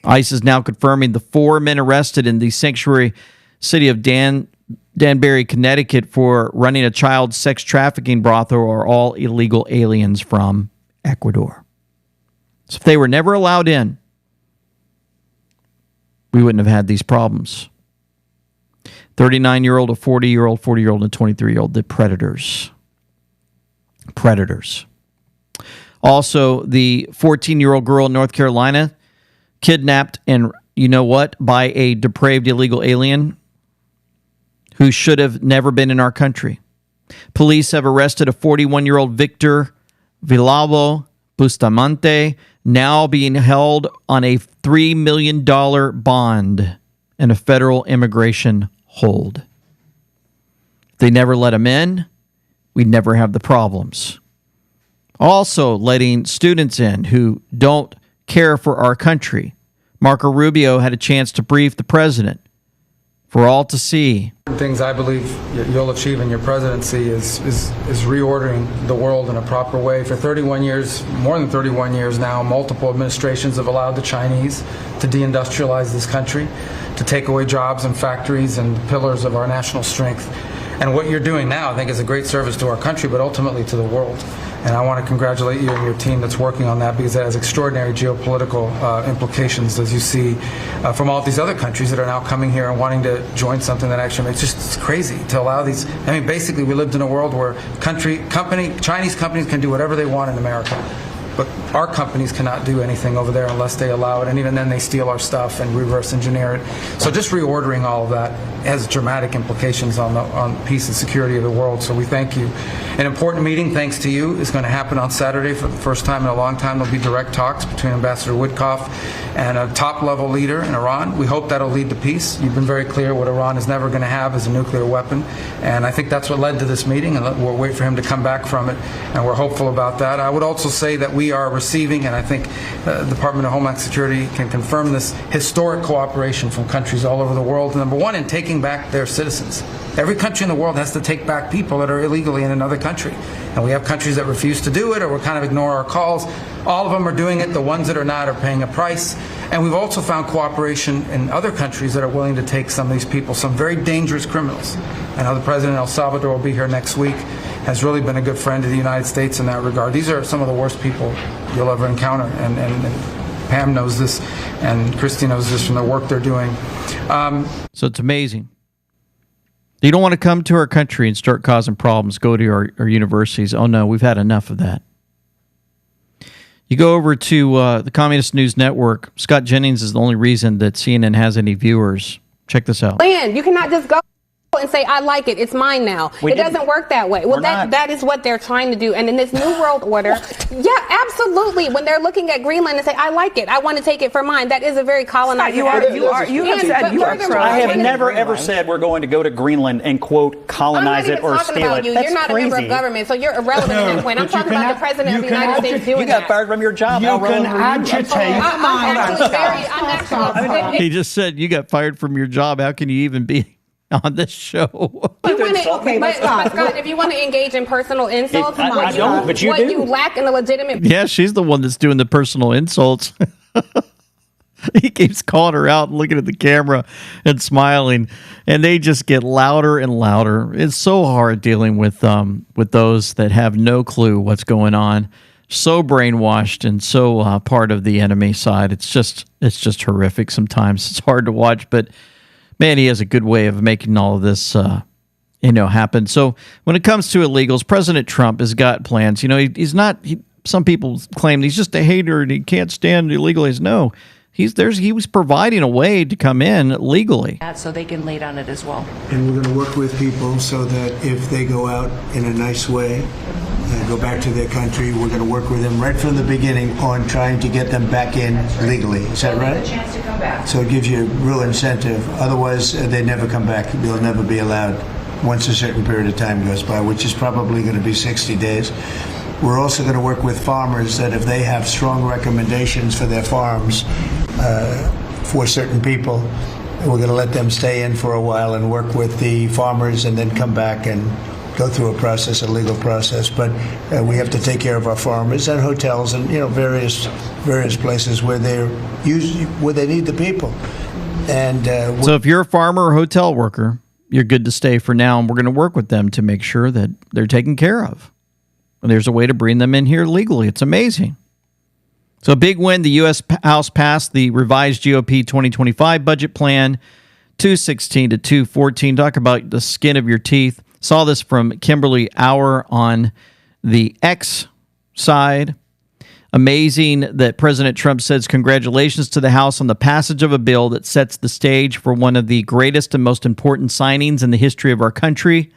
ICE is now confirming the 4 men arrested in the sanctuary city of Danbury, Connecticut for running a child sex trafficking brothel are all illegal aliens from Ecuador. So if they were never allowed in, we wouldn't have had these problems. 39-year-old, a 40-year-old, 40-year-old, and a 23-year-old, the predators. Predators. Also, the 14-year-old girl in North Carolina kidnapped and, by a depraved illegal alien who should have never been in our country. Police have arrested a 41-year-old Victor Villalbo Bustamante, now being held on a $3 million bond and a federal immigration hold. If they never let him in, we'd never have the problems. Also letting students in who don't care for our country. Marco Rubio had a chance to brief the president for all to see. Things I believe you'll achieve in your presidency is reordering the world in a proper way. For 31 years, more than 31 years now, multiple administrations have allowed the Chinese to deindustrialize this country, to take away jobs and factories and pillars of our national strength. And what you're doing now, I think, is a great service to our country, but ultimately to the world. And I want to congratulate you and your team that's working on that, because that has extraordinary geopolitical implications, as you see from all these other countries that are now coming here and wanting to join something that actually makes it's crazy to allow these. I mean, basically, we lived in a world where Chinese companies can do whatever they want in America. But our companies cannot do anything over there unless they allow it, and even then they steal our stuff and reverse engineer it. So just reordering all of that has dramatic implications on peace and security of the world. So we thank you. An important meeting, thanks to you, is going to happen on Saturday for the first time in a long time. There'll be direct talks between Ambassador Woodcock and a top-level leader in Iran. We hope that'll lead to peace. You've been very clear what Iran is never going to have is a nuclear weapon, and I think that's what led to this meeting, and we'll wait for him to come back from it, and we're hopeful about that. I would also say that we are receiving, and I think the Department of Homeland Security can confirm this, historic cooperation from countries all over the world. Number one, in taking back their citizens. Every country in the world has to take back people that are illegally in another country. And we have countries that refuse to do it, or will kind of ignore our calls. All of them are doing it. The ones that are not are paying a price. And we've also found cooperation in other countries that are willing to take some of these people, some very dangerous criminals. I know the president of El Salvador will be here next week, has really been a good friend of the United States in that regard. These are some of the worst people you'll ever encounter. And Pam knows this, and Christy knows this from the work they're doing. So it's amazing. You don't want to come to our country and start causing problems, go to our universities. Oh, no, we've had enough of that. You go over to the Communist News Network. Scott Jennings is the only reason that CNN has any viewers. Check this out. Land, you cannot just go. and say, I like it, it's mine now. It doesn't work that way. Well, that is what they're trying to do. And in this new world order, yeah, absolutely. When they're looking at Greenland and say, I like it, I want to take it for mine, that is a very colonizing you have said you are. I have never ever said we're going to go to Greenland and quote colonize it or steal it. You're not a member of government, so you're irrelevant at that point. I'm talking about the president of the United States doing that. You got fired from your job. You can agitate. He just said you got fired from your job. How can you even be on this show? But Scott, if you want to engage in personal insults, I don't, but you do. You lack in the legitimate. Yeah, she's the one that's doing the personal insults. He keeps calling her out and looking at the camera and smiling, and they just get louder and louder. It's so hard dealing with those that have no clue what's going on, so brainwashed and so part of the enemy side. It's just horrific. Sometimes it's hard to watch, but man, he has a good way of making all of this happen. So when it comes to illegals, President Trump has got plans. He's not. Some people claim he's just a hater and he can't stand illegals. No. He was providing a way to come in legally. So they can lay down it as well. And we're going to work with people so that if they go out in a nice way and go back to their country, we're going to work with them right from the beginning on trying to get them back in legally. Is that right? A chance to come back. So it gives you a real incentive. Otherwise, they never come back. They'll never be allowed once a certain period of time goes by, which is probably going to be 60 days. We're also going to work with farmers that if they have strong recommendations for their farms for certain people, we're going to let them stay in for a while and work with the farmers and then come back and go through a legal process. But we have to take care of our farmers and hotels and various places where they need the people. And so if you're a farmer or hotel worker, you're good to stay for now, and we're going to work with them to make sure that they're taken care of. And there's a way to bring them in here legally. It's amazing. So a big win. The U.S. House passed the revised GOP 2025 budget plan, 216 to 214. Talk about the skin of your teeth. Saw this from Kimberly Auer on the X side. Amazing that President Trump says congratulations to the House on the passage of a bill that sets the stage for one of the greatest and most important signings in the history of our country.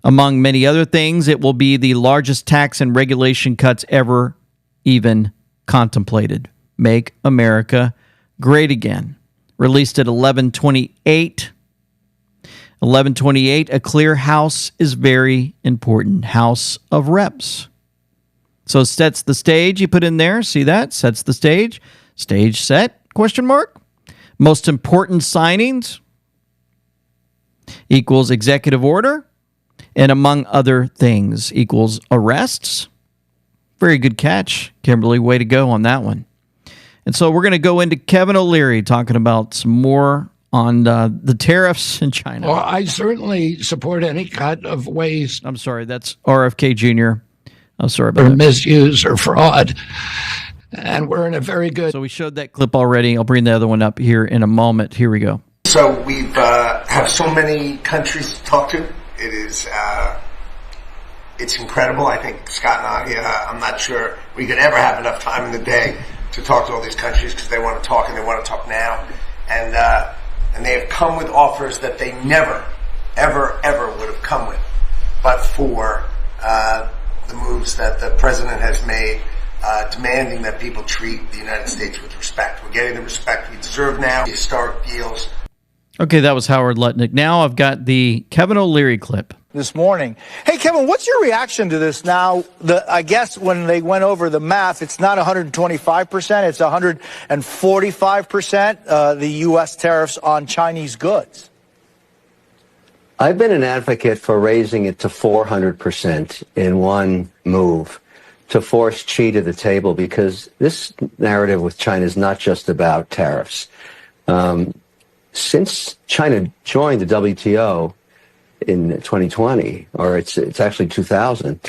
Among many other things, it will be the largest tax and regulation cuts ever even contemplated. Make America Great Again. Released at 11/28. 11/28, a clear House is very important. House of Reps. So sets the stage, you put in there. See that? Sets the stage. Stage set, question mark. Most important signings equals executive order. And among other things equals arrests. Very good catch, Kimberly. Way to go on that one. And so we're going to go into Kevin O'Leary talking about some more on the tariffs in China. Well, I certainly support any kind of waste. I'm sorry, that's RFK Jr. I'm sorry about that. Misuse or fraud. And we're in a very good... So we showed that clip already. I'll bring the other one up here in a moment. Here we go. So we've have so many countries to talk to. It is, it's incredible. I think Scott and I, I'm not sure we could ever have enough time in the day to talk to all these countries because they want to talk and they want to talk now. And they have come with offers that they never, ever, ever would have come with, but for the moves that the president has made, demanding that people treat the United States with respect. We're getting the respect we deserve now. Historic deals. Okay, that was Howard Lutnick. Now I've got the Kevin O'Leary clip. This morning. Hey, Kevin, what's your reaction to this now? I guess when they went over the math, it's not 125%, it's 145%, the U.S. tariffs on Chinese goods. I've been an advocate for raising it to 400% in one move to force Xi to the table, because this narrative with China is not just about tariffs. Since China joined the WTO in 2020, or it's actually 2000,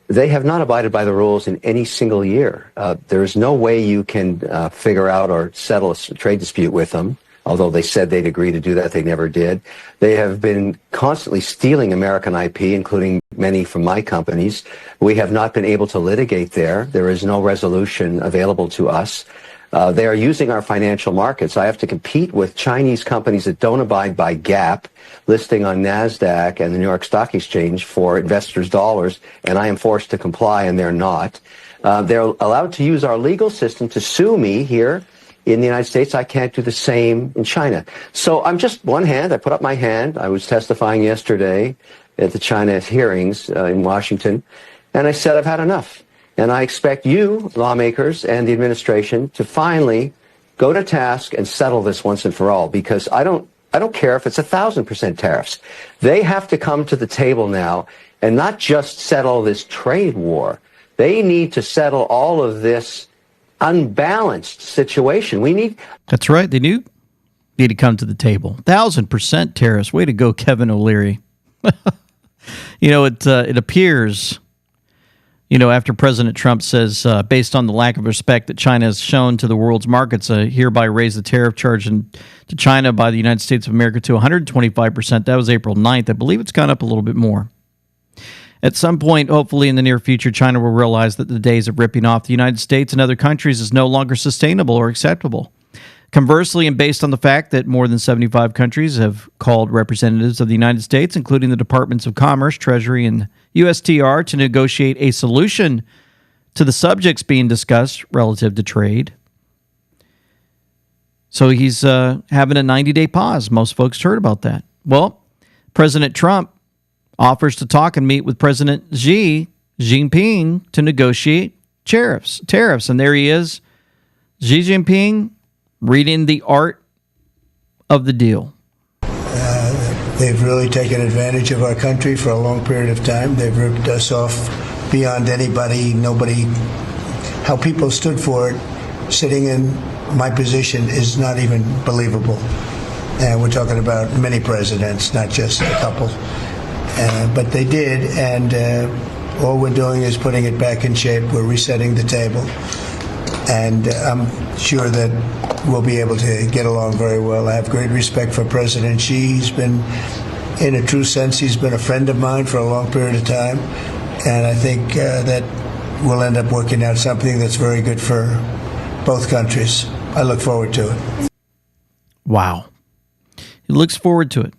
they have not abided by the rules in any single year. There is no way you can figure out or settle a trade dispute with them, although they said they'd agree to do that. They never did. They have been constantly stealing American IP, including many from my companies. We have not been able to litigate there. There is no resolution available to us. They are using our financial markets. I have to compete with Chinese companies that don't abide by GAAP, listing on NASDAQ and the New York Stock Exchange for investors' dollars, and I am forced to comply, and they're not. They're allowed to use our legal system to sue me here in the United States. I can't do the same in China. So I'm just one hand. I put up my hand. I was testifying yesterday at the China hearings in Washington, and I said I've had enough. And I expect you, lawmakers, and the administration to finally go to task and settle this once and for all, because I don't care if it's 1,000% tariffs. They have to come to the table now and not just settle this trade war. They need to settle all of this unbalanced situation. That's right. They need to come to the table. 1,000% tariffs. Way to go, Kevin O'Leary. It appears, after President Trump says, based on the lack of respect that China has shown to the world's markets, hereby raise the tariff charge to China by the United States of America to 125%. That was April 9th. I believe it's gone up a little bit more. At some point, hopefully in the near future, China will realize that the days of ripping off the United States and other countries is no longer sustainable or acceptable. Conversely, and based on the fact that more than 75 countries have called representatives of the United States, including the Departments of Commerce, Treasury, and USTR, to negotiate a solution to the subjects being discussed relative to trade. So he's having a 90-day pause. Most folks heard about that. Well, President Trump offers to talk and meet with President Xi Jinping to negotiate tariffs. And there he is, Xi Jinping, reading the art of the deal. They've really taken advantage of our country for a long period of time. They've ripped us off beyond nobody. How people stood for it, sitting in my position, is not even believable. And we're talking about many presidents, not just a couple. But they did, and all we're doing is putting it back in shape. We're resetting the table. And I'm sure that we'll be able to get along very well. I have great respect for President Xi. He's been, in a true sense, he's been a friend of mine for a long period of time. And I think that we'll end up working out something that's very good for both countries. I look forward to it. Wow. He looks forward to it.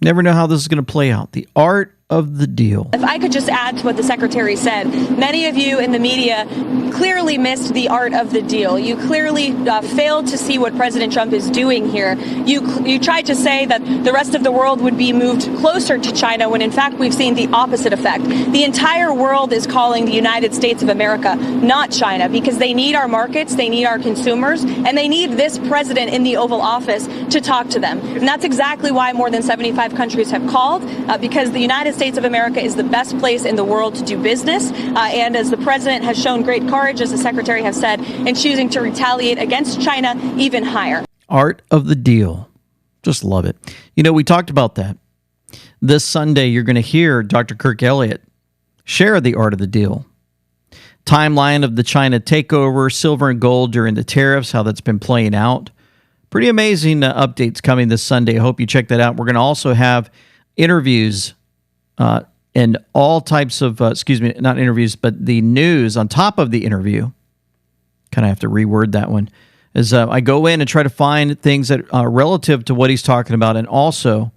Never know how this is going to play out. The art of the deal. If I could just add to what the secretary said, many of you in the media clearly missed the art of the deal. You clearly failed to see what President Trump is doing here. You tried to say that the rest of the world would be moved closer to China when in fact we've seen the opposite effect. The entire world is calling the United States of America, not China, because they need our markets, they need our consumers, and they need this president in the Oval Office to talk to them. And that's exactly why more than 75 countries have called, because the United States of America is the best place in the world to do business. And as the president has shown great courage, as the secretary has said, in choosing to retaliate against China even higher. Art of the deal. Just love it. We talked about that. This Sunday, you're going to hear Dr. Kirk Elliott share the art of the deal. Timeline of the China takeover, silver and gold during the tariffs, how that's been playing out. Pretty amazing updates coming this Sunday. I hope you check that out. We're going to also have interviews and all types of, not interviews, but the news on top of the interview. Kind of have to reword that one. As I go in and try to find things that are relative to what he's talking about, and also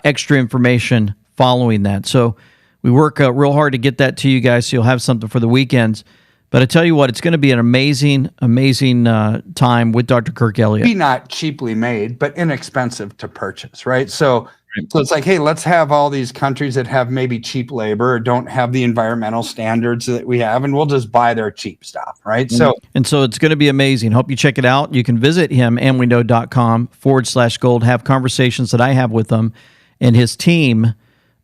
extra information following that. So we work real hard to get that to you guys, so you'll have something for the weekends. But I tell you what, it's going to be an amazing time with Dr. Kirk Elliott. Maybe not cheaply made, but inexpensive to purchase, right? So it's like, hey, let's have all these countries that have maybe cheap labor or don't have the environmental standards that we have, and we'll just buy their cheap stuff, right? So it's going to be amazing. Hope you check it out. You can visit him, amweknow.com/gold, have conversations that I have with him and his team.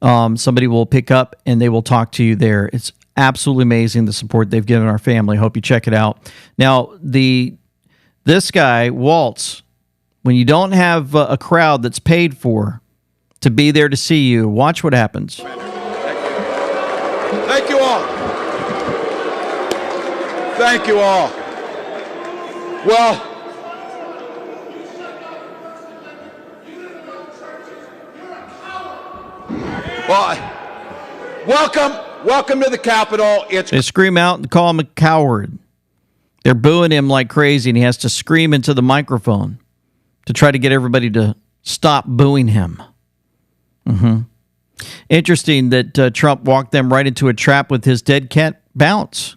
Somebody will pick up and they will talk to you there. It's absolutely amazing, the support they've given our family. Hope you check it out. Now, this guy, Waltz, when you don't have a crowd that's paid for to be there to see you, watch what happens. Thank you all. Thank you all. Well, welcome to the Capitol. They scream out and call him a coward. They're booing him like crazy, and he has to scream into the microphone to try to get everybody to stop booing him. Interesting that Trump walked them right into a trap with his dead cat bounce.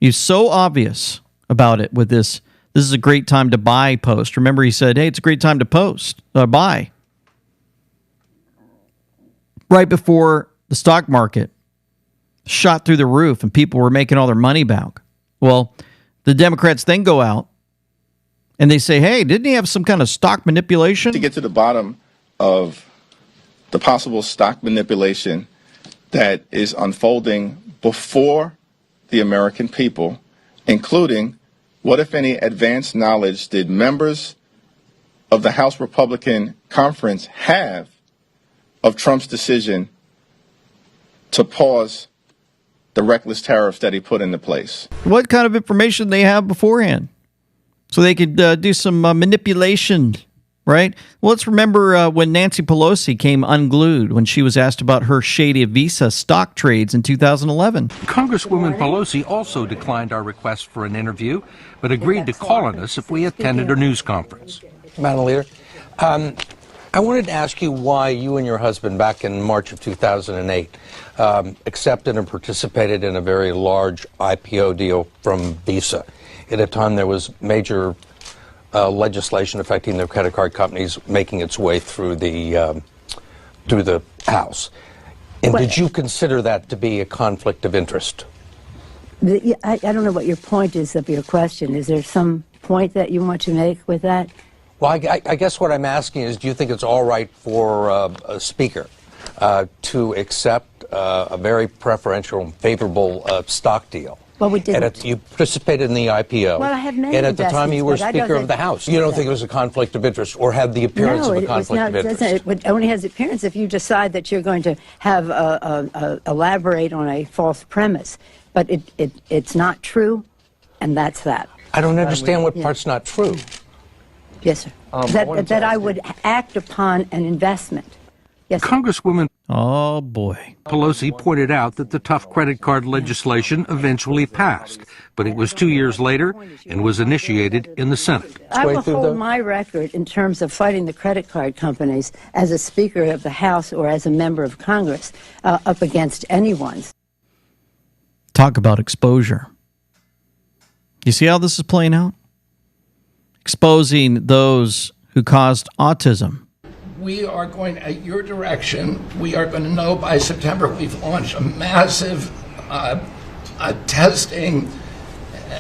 He's so obvious about it with this. This is a great time to buy post. Remember, he said, hey, it's a great time to buy. Right before the stock market shot through the roof and people were making all their money back. Well, the Democrats then go out and they say, hey, didn't he have some kind of stock manipulation? To get to the bottom of the possible stock manipulation that is unfolding before the American people, including what, if any, advanced knowledge did members of the House Republican Conference have of Trump's decision to pause the reckless tariffs that he put into place? What kind of information they have beforehand? So they could do some manipulation, right? Well, let's remember when Nancy Pelosi came unglued when she was asked about her shady Visa stock trades in 2011. Congresswoman Pelosi also declined our request for an interview, but agreed to call on us if we attended her news conference. Madam Leader, I wanted to ask you why you and your husband back in March of 2008 accepted and participated in a very large IPO deal from Visa. At a time there was major legislation affecting the credit card companies making its way through the House. And did you consider that to be a conflict of interest? I don't know what your point is of your question. Is there some point that you want to make with that? Well, I guess what I'm asking is, do you think it's all right for a speaker to accept a very preferential and favorable stock deal? Well, we didn't. You participated in the IPO. Well, I have many and at the time you were Speaker of the House. You don't think it was a conflict of interest or had the appearance of a conflict of interest? It only has the appearance if you decide that you're going to have elaborate on a false premise. But it's not true, and that's that. I don't understand what part's not true. Yes, sir. That I would act upon an investment. Yes, sir. Congresswoman boy. Pelosi pointed out that the tough credit card legislation eventually passed, but it was 2 years later and was initiated in the Senate. I will hold my record in terms of fighting the credit card companies as a Speaker of the House or as a member of Congress up against anyone's. Talk about exposure. You see how this is playing out? Exposing those who caused autism. We are going, at your direction, we are going to know by September we've launched a massive testing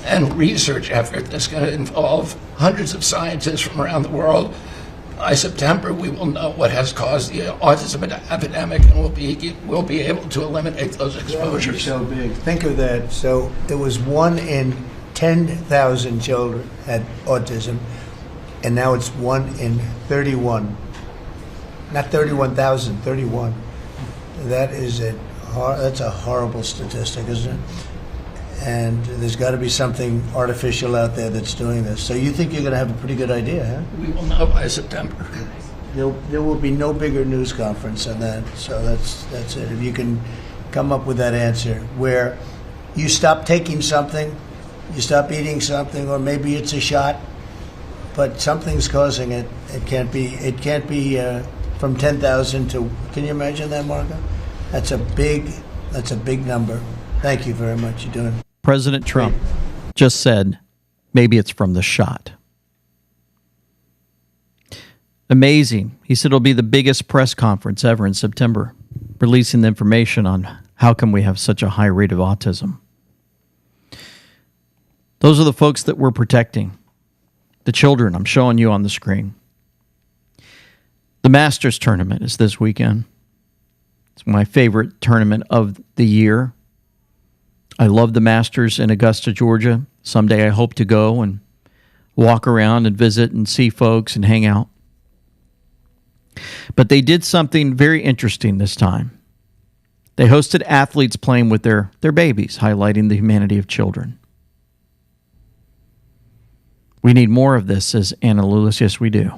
and research effort that's going to involve hundreds of scientists from around the world. By September, we will know what has caused the autism epidemic, and we'll be able to eliminate those exposures. So big. Think of that. So there was 1 in 10,000 children had autism, and now it's 1 in 31. Not 31,000, 31. That's a horrible statistic, isn't it? And there's got to be something artificial out there that's doing this. So you think you're going to have a pretty good idea, huh? We will know by September. There will be no bigger news conference than that. So that's it. If you can come up with that answer where you stop taking something, you stop eating something, or maybe it's a shot, but something's causing it. It can't be from 10,000 to. Can you imagine that, Marco? That's a big number. Thank you very much. You're doing. President Trump just said, maybe it's from the shot. Amazing. He said it'll be the biggest press conference ever in September, releasing the information on how come we have such a high rate of autism. Those are the folks that we're protecting. The children I'm showing you on the screen. The Masters tournament is this weekend. It's my favorite tournament of the year. I love the Masters in Augusta, Georgia. Someday I hope to go and walk around and visit and see folks and hang out. But they did something very interesting this time. They hosted athletes playing with their babies, highlighting the humanity of children. We need more of this, says Anna Lewis. Yes, we do.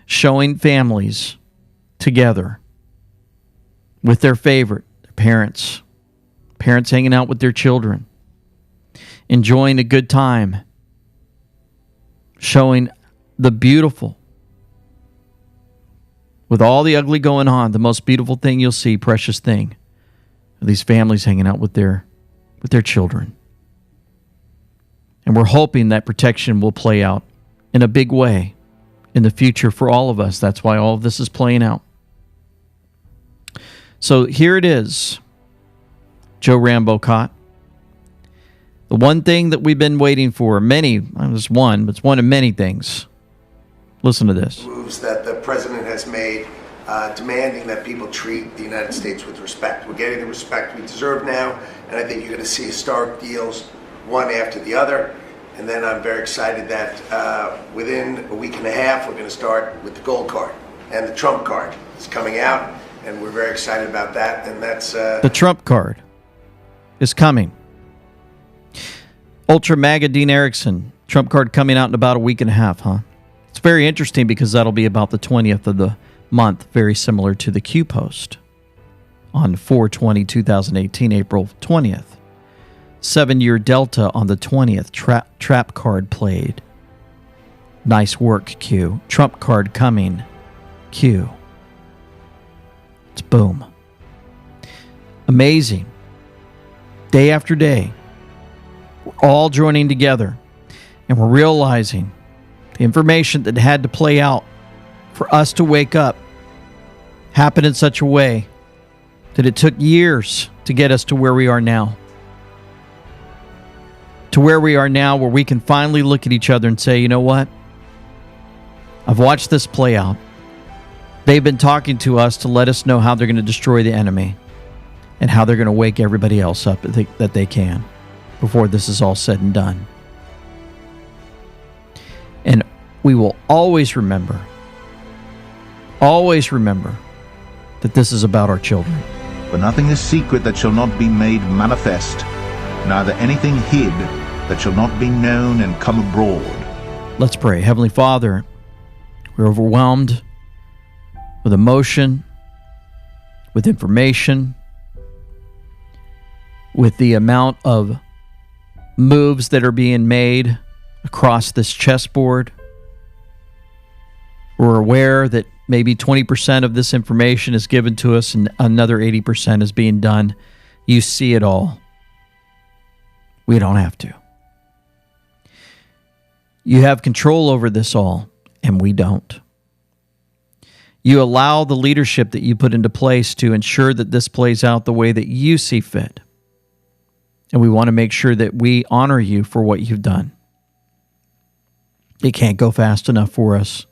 Showing families together with their favorite, their parents hanging out with their children. enjoying a good time, showing the beautiful. With all the ugly going on, the most beautiful thing you'll see, precious thing, are these families hanging out with their children. And we're hoping that protection will play out in a big way in the future for all of us. That's why all of this is playing out. So here it is, Joe Rambo caught. The one thing that we've been waiting for, it's one, but it's one of many things. Listen to this. Moves that the president has made, demanding that people treat the United States with respect. We're getting the respect we deserve now, and I think you're going to see historic deals, one after the other. And then I'm very excited that within a week and a half, we're going to start with the gold card, and the Trump card is coming out, and we're very excited about that. And that's the Trump card is coming. Ultra MAGA Dean Erickson, Trump card coming out in about a week and a half, huh? It's very interesting because that'll be about the 20th of the month, very similar to the Q post on 4/20/2018, April 20th. 7-year Delta on the 20th, trap card played. Nice work, Q. Trump card coming, Q. It's boom. Amazing. Day after day, we're all joining together, and we're realizing the information that had to play out for us to wake up happened in such a way that it took years to get us to where we are now. To where we are now, where we can finally look at each other and say, you know what? I've watched this play out. They've been talking to us to let us know how they're going to destroy the enemy and how they're going to wake everybody else up that they can before this is all said and done. And we will always remember that this is about our children. For nothing is secret that shall not be made manifest, neither anything hid that shall not be known and come abroad. Let's pray. Heavenly Father, we're overwhelmed with emotion, with information, with the amount of moves that are being made across this chessboard. We're aware that maybe 20% of this information is given to us and another 80% is being done. You see it all. We don't have to. You have control over this all, and we don't. You allow the leadership that you put into place to ensure that this plays out the way that you see fit. And we want to make sure that we honor you for what you've done. It can't go fast enough for us.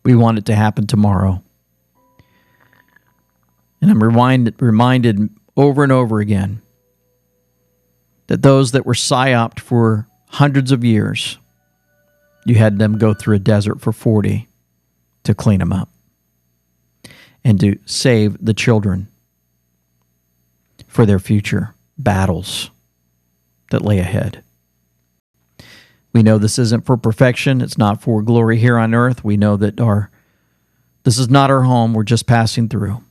We want it to happen tomorrow. And I'm reminded over and over again that those that were psyoped for hundreds of years, you had them go through a desert for 40 to clean them up and to save the children for their future battles that lay ahead. We know this isn't for perfection. It's not for glory here on earth. We know that this is not our home. We're just passing through.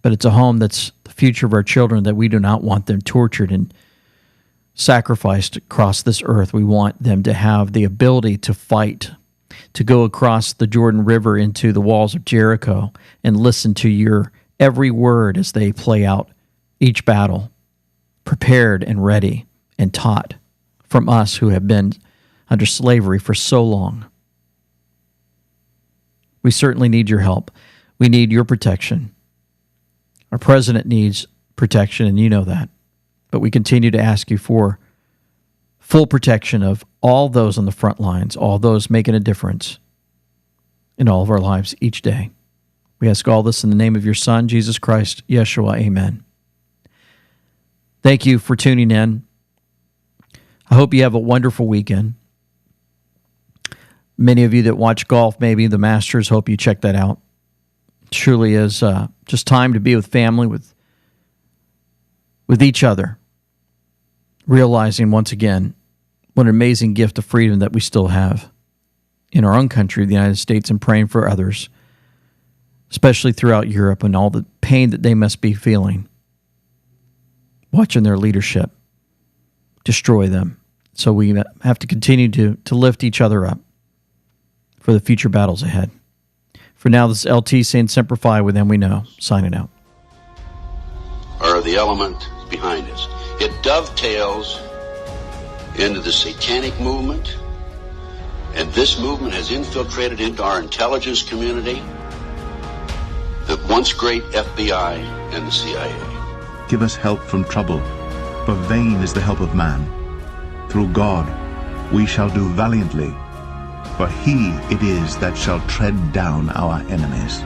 But it's a home that's the future of our children, that we do not want them tortured and sacrificed across this earth. We want them to have the ability to fight, to go across the Jordan River into the walls of Jericho and listen to your every word as they play out each battle, prepared and ready and taught from us who have been under slavery for so long. We certainly need your help. We need your protection. Our president needs protection, and you know that. But we continue to ask you for full protection of all those on the front lines, all those making a difference in all of our lives each day. We ask all this in the name of your Son, Jesus Christ, Yeshua. Amen. Thank you for tuning in. I hope you have a wonderful weekend. Many of you that watch golf, maybe the Masters, hope you check that out. It truly is just time to be with family, with each other, realizing once again what an amazing gift of freedom that we still have in our own country, the United States, and praying for others, especially throughout Europe and all the pain that they must be feeling, watching their leadership destroy them. So we have to continue to lift each other up for the future battles ahead. For now, this is LT saying Semper Fi with them we know, signing out. Or the element behind us. It dovetails into the satanic movement, and this movement has infiltrated into our intelligence community, the once great FBI and the CIA. Give us help from trouble, for vain is the help of man. Through God we shall do valiantly, for he it is that shall tread down our enemies.